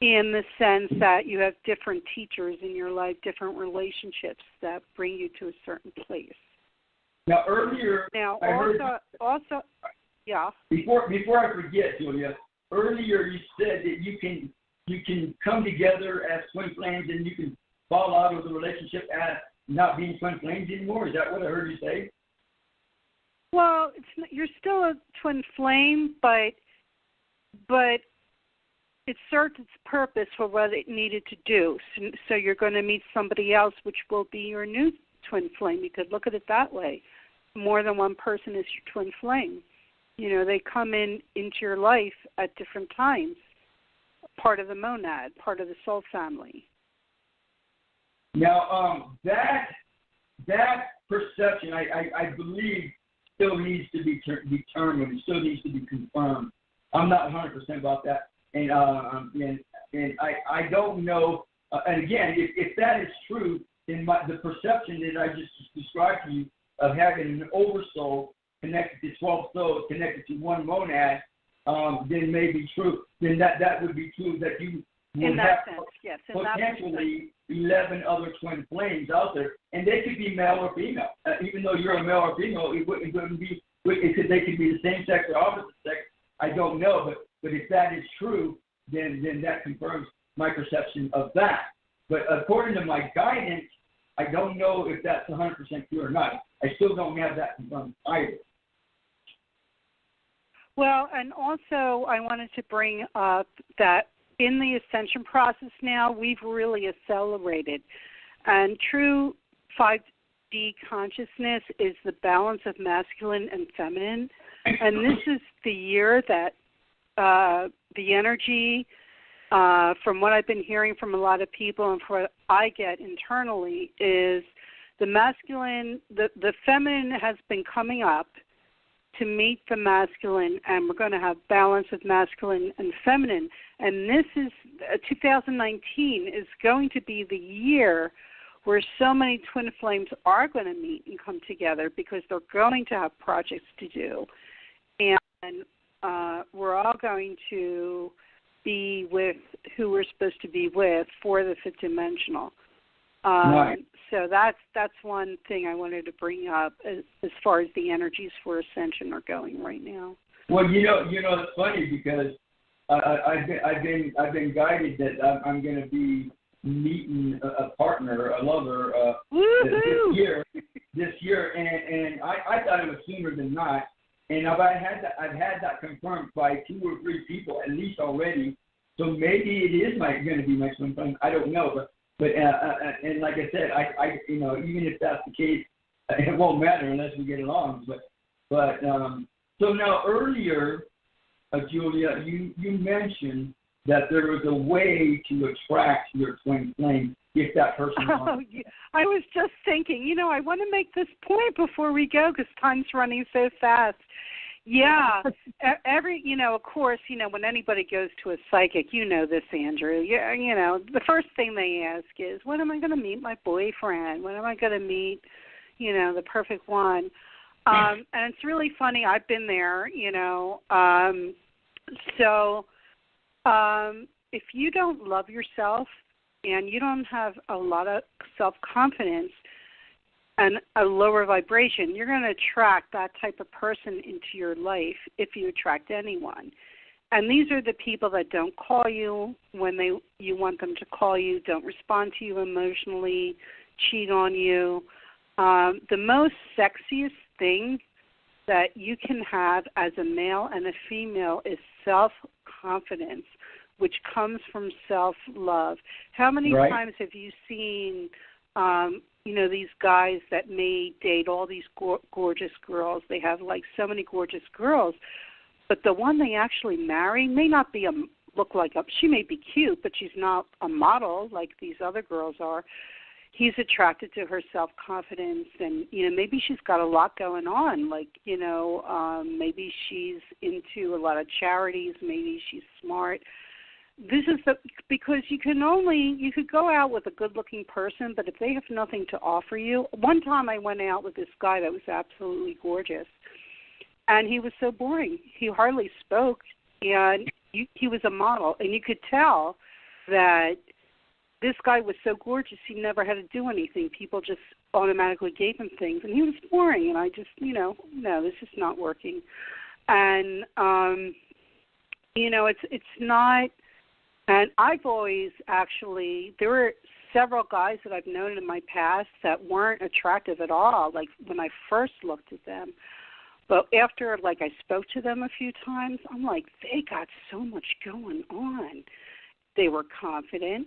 in the sense that you have different teachers in your life, different relationships that bring you to a certain place. Now, earlier, also, yeah. Before I forget, Julia, earlier you said that you can come together as twin flames and you can fall out of the relationship as not being twin flames anymore. Is that what I heard you say? Well, you're still a twin flame, but it served its purpose for what it needed to do. So you're going to meet somebody else, which will be your new twin flame. You could look at it that way. More than one person is your twin flame. They come into your life at different times, part of the monad, part of the soul family. Now, that perception, I believe, still needs to be determined. It still needs to be confirmed. I'm not 100% about that. And I don't know and again, if that is true, then the perception that I just described to you of having an oversoul connected to 12 souls, connected to one monad, then may be true. Then that would be true that you would have potentially 11 other twin flames out there, and they could be male or female. Even though you're a male or female, it wouldn't be. They could be the same sex or opposite sex. I don't know, but if that is true, then that confirms my perception of that. But according to my guidance, I don't know if that's 100% true or not. I still don't have that confirmed either. Well, and also I wanted to bring up that in the ascension process now, we've really accelerated. And true 5D consciousness is the balance of masculine and feminine. And this is the year that the energy, from what I've been hearing from a lot of people and from what I get internally, is the masculine, the feminine has been coming up to meet the masculine, and we're going to have balance of masculine and feminine. And this is, 2019 is going to be the year where so many twin flames are going to meet and come together because they're going to have projects to do. And we're all going to be with who we're supposed to be with for the fifth dimensional. Right. So that's one thing I wanted to bring up as far as the energies for ascension are going right now. Well, you know, it's funny because I've been guided that I'm going to be meeting a partner, a lover, this year, and I thought it was sooner than not. And I've had that confirmed by 2 or 3 people at least already. So maybe it is going to be my twin flame. I don't know, but and like I said, I even if that's the case, it won't matter unless we get along. But so now earlier, Julia, you mentioned that there was a way to attract your twin flame if that person. I was just thinking, I want to make this point before we go because time's running so fast. Yeah, of course, when anybody goes to a psychic, this, Andrew, the first thing they ask is, when am I going to meet my boyfriend? When am I going to meet, the perfect one? And it's really funny. I've been there, so if you don't love yourself and you don't have a lot of self-confidence, and a lower vibration, you're going to attract that type of person into your life if you attract anyone. And these are the people that don't call you when you want them to call you, don't respond to you emotionally, cheat on you. The most sexiest thing that you can have as a male and a female is self-confidence, which comes from self-love. How many times have you seen these guys that may date all these gorgeous girls? They have so many gorgeous girls, but the one they actually marry may not be she may be cute, but she's not a model like these other girls are. He's attracted to her self-confidence, and maybe she's got a lot going on. Maybe she's into a lot of charities. Maybe she's smart. This is because you could go out with a good-looking person, but if they have nothing to offer you. One time I went out with this guy that was absolutely gorgeous, and he was so boring. He hardly spoke, and he was a model, and you could tell that this guy was so gorgeous he never had to do anything. People just automatically gave him things, and he was boring, and I just, no, this is not working. And, it's not. And I've always there were several guys that I've known in my past that weren't attractive at all, when I first looked at them. But after, I spoke to them a few times, I'm like, they got so much going on. They were confident.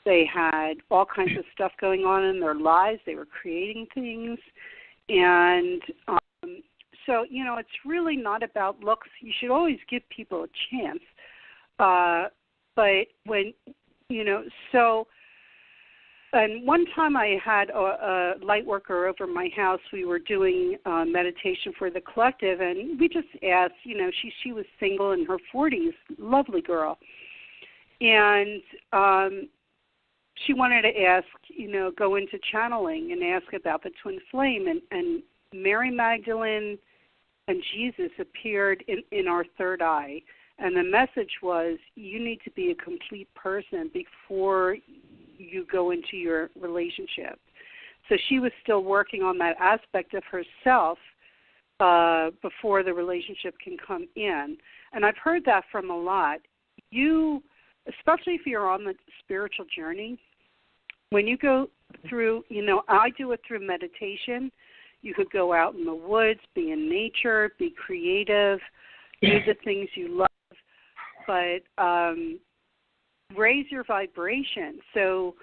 They had all kinds of stuff going on in their lives. They were creating things. And so, it's really not about looks. You should always give people a chance. But when, and one time I had a light worker over my house. We were doing meditation for the collective, and we just asked, she was single in her 40s, lovely girl. And she wanted to ask, go into channeling and ask about the twin flame. And Mary Magdalene and Jesus appeared in our third eye. And the message was, you need to be a complete person before you go into your relationship. So she was still working on that aspect of herself before the relationship can come in. And I've heard that from a lot. You, especially if you're on the spiritual journey, when you go through, I do it through meditation. You could go out in the woods, be in nature, be creative, do the things you love, but raise your vibration. So,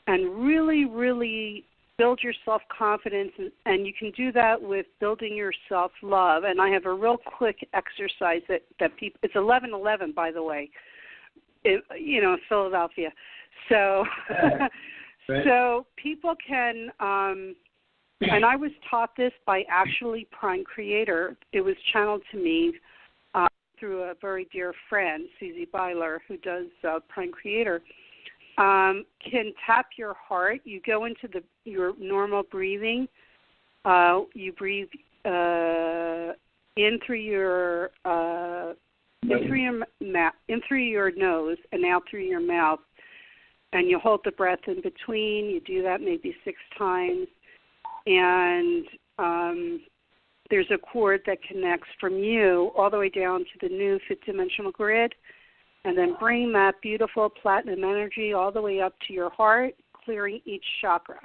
and really, really build your self-confidence, and you can do that with building your self-love. And I have a real quick exercise that people, it's 11:11, by the way, in Philadelphia. So, right. So people can, and I was taught this by actually Prime Creator. It was channeled to me through a very dear friend, Susie Byler, who does Prime Creator. Can tap your heart. You go into your normal breathing. You breathe in through your nose and out through your mouth, and you hold the breath in between. You do that maybe 6 times, and there's a cord that connects from you all the way down to the new 5th-dimensional grid. And then bring that beautiful platinum energy all the way up to your heart, clearing each chakra.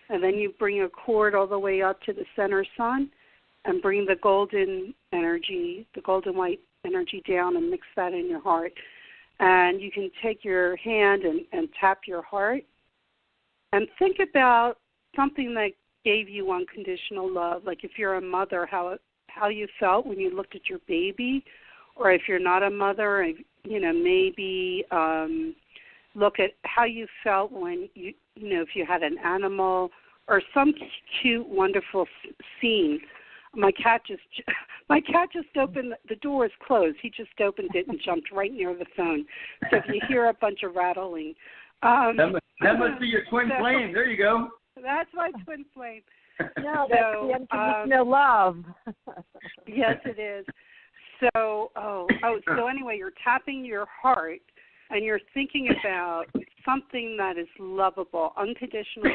And then you bring a cord all the way up to the center sun and bring the golden energy, the golden white energy down and mix that in your heart. And you can take your hand and tap your heart and think about something that gave you unconditional love. Like if you're a mother, how you felt when you looked at your baby, or if you're not a mother, maybe look at how you felt when if you had an animal or some cute, wonderful scene. My cat just opened. The door is closed. He just opened it and jumped right near the phone. So if you hear a bunch of rattling, that must be your twin flame. There you go. That's my twin flame. No, that's the unconditional love. Yes, it is. So, so anyway, you're tapping your heart, and you're thinking about something that is lovable, unconditional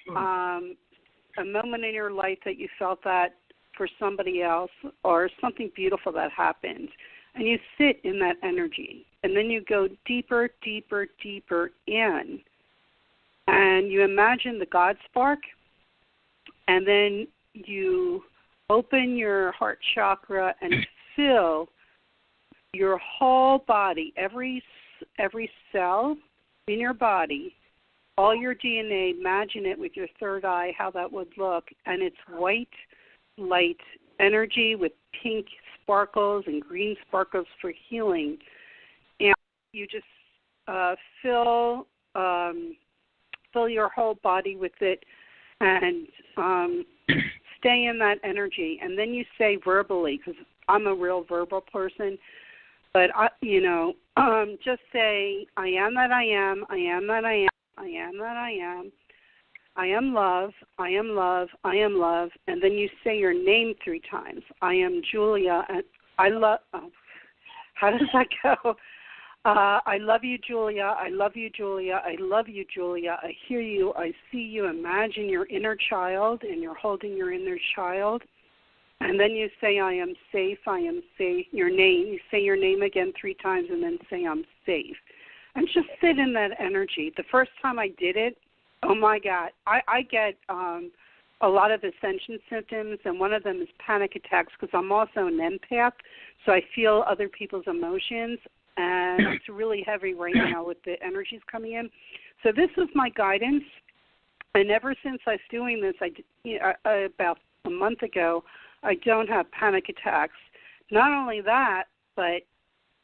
love, a moment in your life that you felt that for somebody else, or something beautiful that happened, and you sit in that energy, and then you go deeper, deeper, deeper in, and you imagine the God spark, and then you open your heart chakra and fill your whole body, every cell in your body, all your DNA, imagine it with your third eye, how that would look, and it's white light energy with pink sparkles and green sparkles for healing. And you just fill your whole body with it and stay in that energy. And then you say verbally, because I'm a real verbal person, but just say, I am that I am, I am that I am, I am that I am, I am love, I am love, I am love, and then you say your name 3 times. I am Julia, and I love, how does that go? I love you, Julia, I love you, Julia, I love you, Julia, I hear you, I see you, imagine your inner child, and you're holding your inner child. And then you say, I am safe, your name. You say your name again 3 times and then say, I'm safe. And just sit in that energy. The first time I did it, oh, my God, I get a lot of ascension symptoms, and one of them is panic attacks because I'm also an empath, so I feel other people's emotions, and it's really heavy right now with the energies coming in. So this is my guidance, and ever since I was doing this, about a month ago, I don't have panic attacks. Not only that, but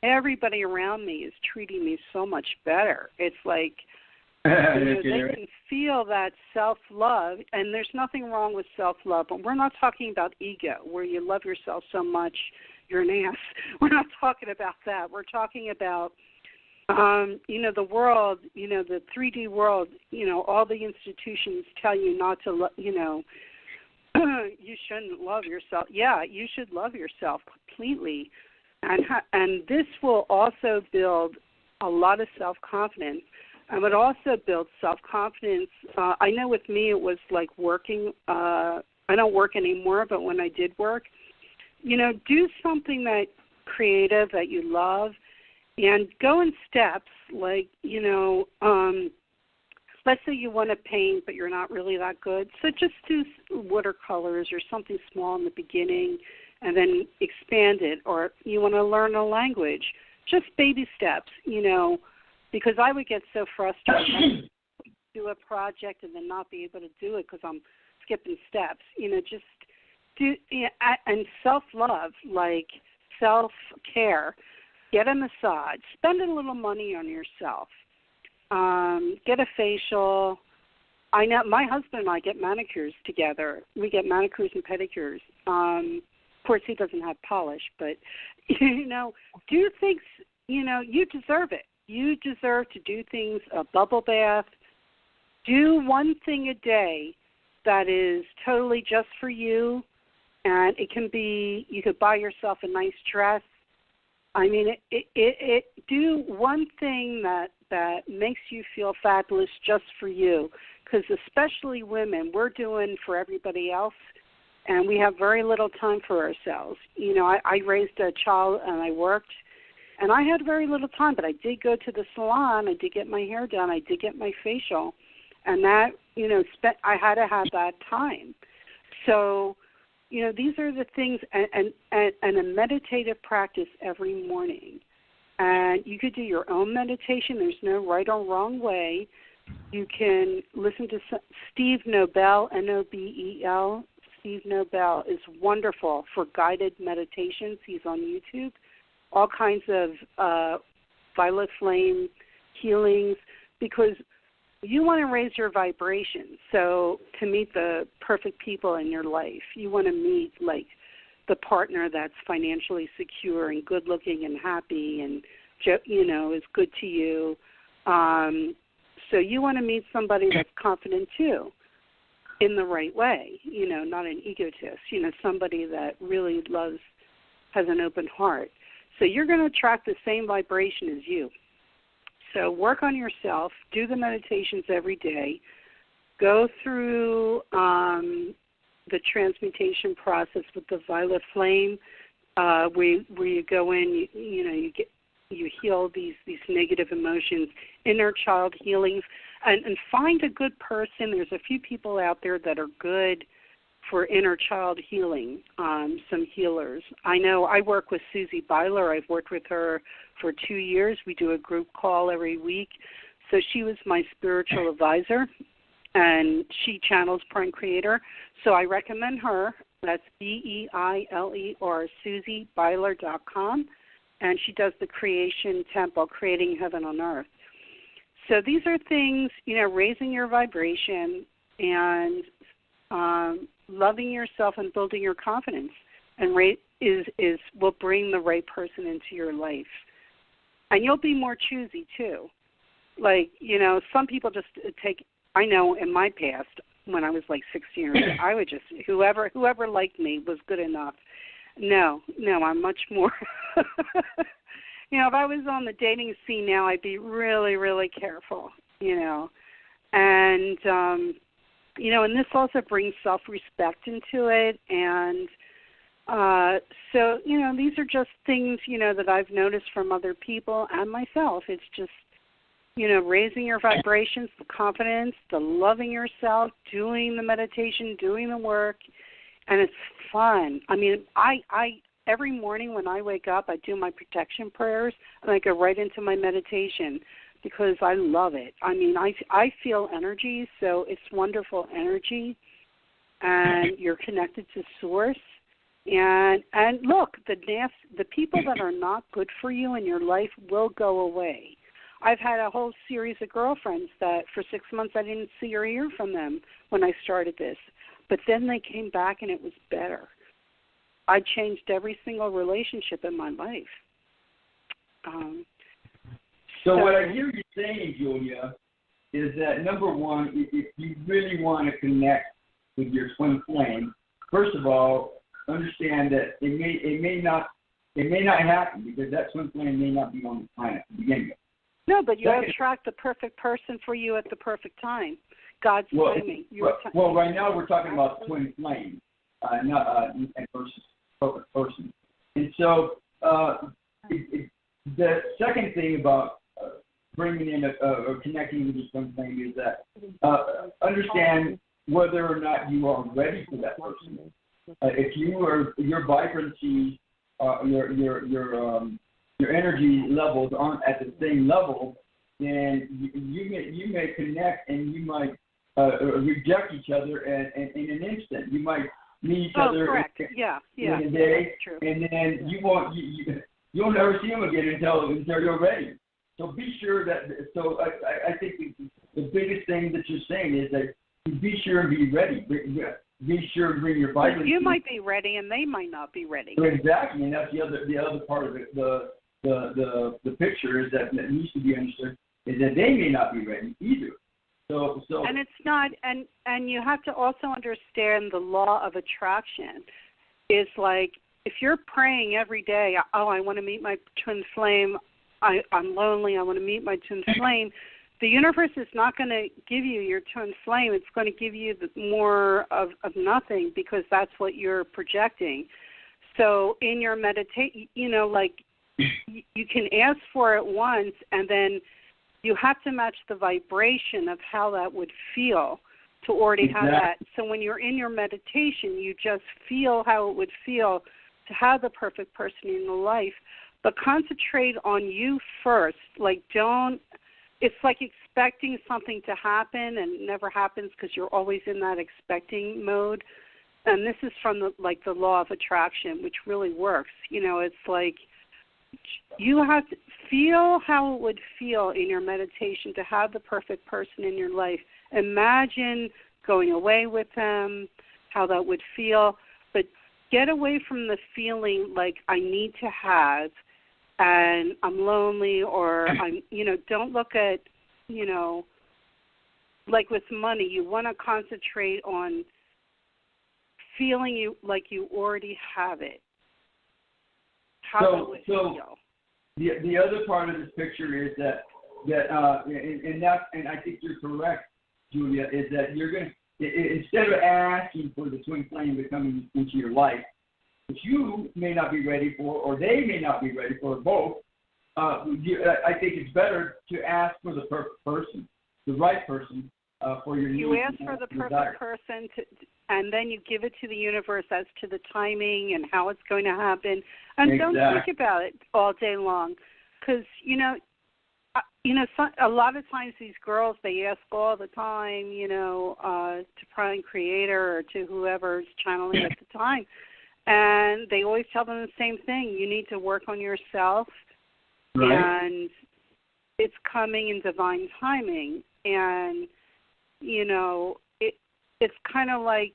everybody around me is treating me so much better. It's like they can feel that self-love, and there's nothing wrong with self-love. But we're not talking about ego, where you love yourself so much you're an ass. We're not talking about that. We're talking about The world, the 3D world, all the institutions tell you not to, you shouldn't love yourself. Yeah, you should love yourself completely. And this will also build a lot of self-confidence. And it also builds self-confidence. I know with me it was like working. I don't work anymore, but when I did work, do something that creative that you love. And go in steps, like, let's say you want to paint, but you're not really that good. So just do watercolors or something small in the beginning and then expand it. Or you want to learn a language, just baby steps, because I would get so frustrated do a project and then not be able to do it because I'm skipping steps. Just do, and self-love, like self-care. Get a massage. Spend a little money on yourself. Get a facial. I know my husband and I get manicures together. We get manicures and pedicures. Of course, he doesn't have polish, but, do things, you deserve it. You deserve to do things, a bubble bath. Do one thing a day that is totally just for you, and it can be, you could buy yourself a nice dress. I mean, do one thing that makes you feel fabulous just for you, because especially women, we're doing for everybody else, and we have very little time for ourselves. I raised a child and I worked, and I had very little time, but I did go to the salon. I did get my hair done. I did get my facial, and that, I had to have that time. So, these are the things, and a meditative practice every morning. And you could do your own meditation. There's no right or wrong way. You can listen to Steve Nobel, Nobel. Steve Nobel is wonderful for guided meditations. He's on YouTube. All kinds of violet flame healings, because you want to raise your vibration. So to meet the perfect people in your life, you want to meet like the partner that's financially secure and good looking and happy and, is good to you. So you want to meet somebody that's confident too in the right way, not an egotist, somebody that really loves, has an open heart. So you're going to attract the same vibration as you. So work on yourself, do the meditations every day, go through the transmutation process with the violet flame, where you go in, you heal these negative emotions, inner child healings, and find a good person. There's a few people out there that are good for inner child healing, some healers. I know I work with Susie Byler. I've worked with her for 2 years. We do a group call every week. So she was my spiritual advisor, and she channels Prime Creator. So I recommend her. That's BEILER, SusieByler.com. And she does the Creation Temple, Creating Heaven on Earth. So these are things, raising your vibration and loving yourself and building your confidence, and will bring the right person into your life. And you'll be more choosy too. Like, some people just take, I know in my past, when I was like 16 or so, I would just, whoever liked me was good enough. No, I'm much more, if I was on the dating scene now, I'd be really, really careful, and, and this also brings self-respect into it. And so, these are just things, that I've noticed from other people and myself. It's just, raising your vibrations, the confidence, the loving yourself, doing the meditation, doing the work, and it's fun. I mean, I every morning when I wake up, I do my protection prayers, and I go right into my meditation, because I love it. I mean, I feel energy, so it's wonderful energy, and you're connected to Source. And look, the people that are not good for you in your life will go away. I've had a whole series of girlfriends that for 6 months I didn't see or hear from them when I started this, but then they came back and it was better. I changed every single relationship in my life. So what I hear you saying, Julia, is that number one, if you really want to connect with your twin flame, first of all, understand that it may not happen because that twin flame may not be on the planet to begin with. No, but you attract the perfect person for you at the perfect time. God's timing. Well, right now we're talking about twin flame, not versus perfect person. And so the second thing about bringing in or connecting with your twin flame is that understand whether or not you are ready for that person. If your vibrancy, your energy levels aren't at the same level, then you may connect and you might reject each other in an instant. You might meet each other in a day, and then you'll never see them again until you're ready. So be sure that. So I think the biggest thing that you're saying is that you be sure and be ready. Be sure to bring your vibrancy. You might be ready, and they might not be ready. Exactly, and that's the other part of it. The picture is that needs to be understood is that they may not be ready either. So and it's not, and you have to also understand the law of attraction. Is like if you're praying every day, oh, I want to meet my twin flame. I'm lonely. I want to meet my twin flame. The universe is not going to give you your twin flame. It's going to give you more of nothing because that's what you're projecting. So in your meditation, like you can ask for it once, and then you have to match the vibration of how that would feel to already have that. So when you're in your meditation, you just feel how it would feel to have the perfect person in your life, but concentrate on you first. Like it's like expecting something to happen and it never happens because you're always in that expecting mode. And this is from the law of attraction, which really works. It's like you have to feel how it would feel in your meditation to have the perfect person in your life. Imagine going away with them, how that would feel, but get away from the feeling like I need to have and I'm lonely or don't look at, like with money, you want to concentrate on feeling you like you already have it. How it would feel. The other part of this picture is that and I think you're correct, Julia, is that you're going to, instead of asking for the twin flame to come into your life, which you may not be ready for, or they may not be ready for, both, I think it's better to ask for the perfect person, the right person for your needs. You ask for the perfect person, and then you give it to the universe as to the timing and how it's going to happen. And don't think about it all day long, because a lot of times these girls, they ask all the time, to Prime Creator or to whoever's channeling at the time. And they always tell them the same thing. You need to work on yourself, and it's coming in divine timing. And, it's kind of like,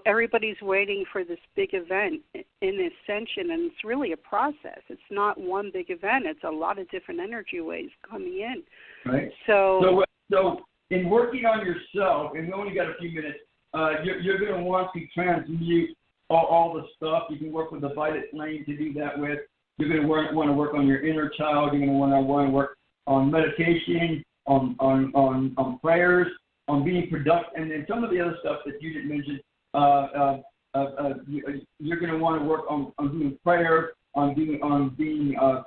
everybody's waiting for this big event in Ascension, and it's really a process. It's not one big event. It's a lot of different energy waves coming in. Right. So in working on yourself, and we only got a few minutes, you're going to want to transmute all the stuff. You can work with the violet flame to do that with. You're going to want to work on your inner child. You're going to want to work on meditation, on prayers, on being productive, and then some of the other stuff that you didn't mention. You're going to want to work on doing prayer, on being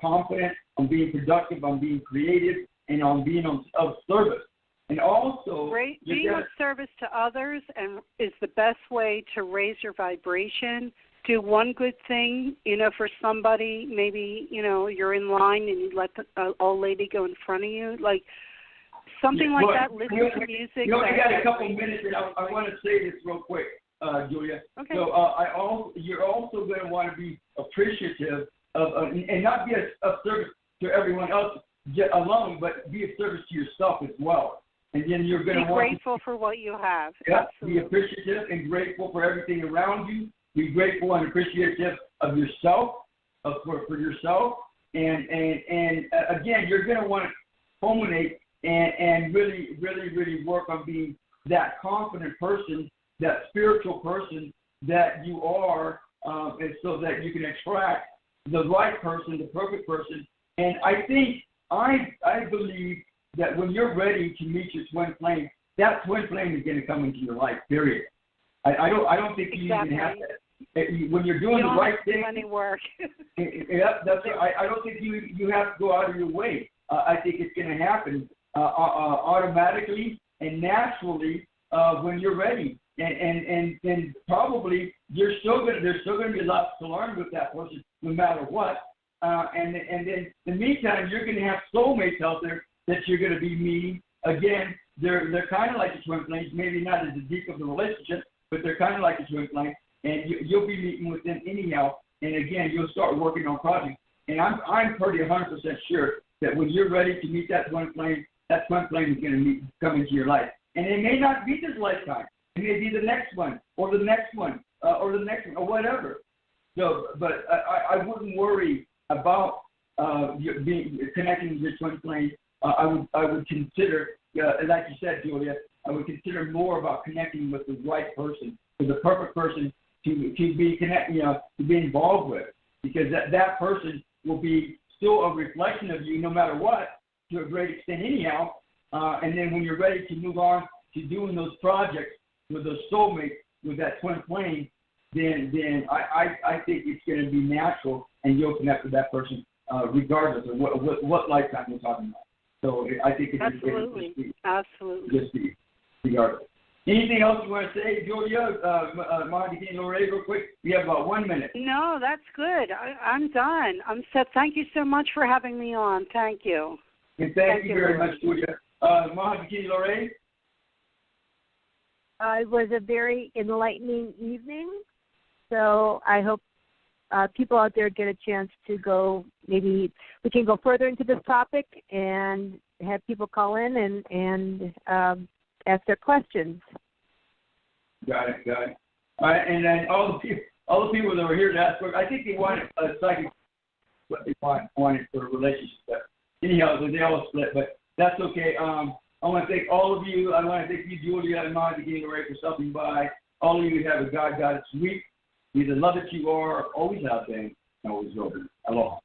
confident, on being productive, on being creative, and on being of service. And also, being of service to others is the best way to raise your vibration. Do one good thing, for somebody. Maybe, you're in line and you let the old lady go in front of you. Like something like that. Listen to music. You only got a couple minutes, and I want to say this real quick, Julia. Okay. So you're also going to want to be appreciative of and not be of service to everyone else alone, but be of service to yourself as well. And then you're going to be grateful for what you have. Yeah, be appreciative and grateful for everything around you. Be grateful and appreciative of yourself, for yourself, And again, you're going to want to culminate and really work on being that confident person, that spiritual person that you are, and so that you can attract the right person, the perfect person. And I believe that when you're ready to meet your twin flame, that twin flame is going to come into your life. Period. I don't think you even have to. When you're doing the right thing, any work. That's it. I don't think you have to go out of your way. I think it's going to happen automatically and naturally when you're ready. And probably there's still going to be lots to learn with that person, no matter what. And then in the meantime, you're going to have soulmates out there that you're going to be meeting. Again, they're kind of like the twin flames, maybe not as deep of a relationship, but they're kind of like the twin flame. And you'll be meeting with them anyhow. And again, you'll start working on projects. And I'm pretty 100% sure that when you're ready to meet that twin flame is going to come into your life. And it may not be this lifetime. It may be the next one, or the next one, or the next one, or whatever. So, but I wouldn't worry about connecting with your twin flame. I would consider, like you said, Julia, I would consider more about connecting with the right person, with the perfect person to be to be involved with, because that person will be still a reflection of you, no matter what, to a great extent, anyhow. And then when you're ready to move on to doing those projects with those soulmates, with that twin flame, then I think it's going to be natural, and you'll connect with that person regardless of what lifetime we're talking about. So I think it's absolutely. Just be regardless. Anything else you want to say, Julia? Maha Dakini Lorae, real quick. We have about 1 minute. No, that's good. I'm done. I'm set. Thank you so much for having me on. Thank you. And thank you very much, Julia. Maha Dakini Lorae? It was a very enlightening evening, so I hope people out there get a chance to go. Maybe we can go further into this topic and have people call in and ask their questions. Got it. All right, and then all the people that were here to ask, I think they wanted a psychic, what they wanted for a relationship. But anyhow, they all split, but that's okay. I want to thank all of you. I want to thank you, Julia and Maha Dakini Lorae, for stopping by. All of you have a God-Goddess week. Be the love that you are, always have been, and always will be. Aloha.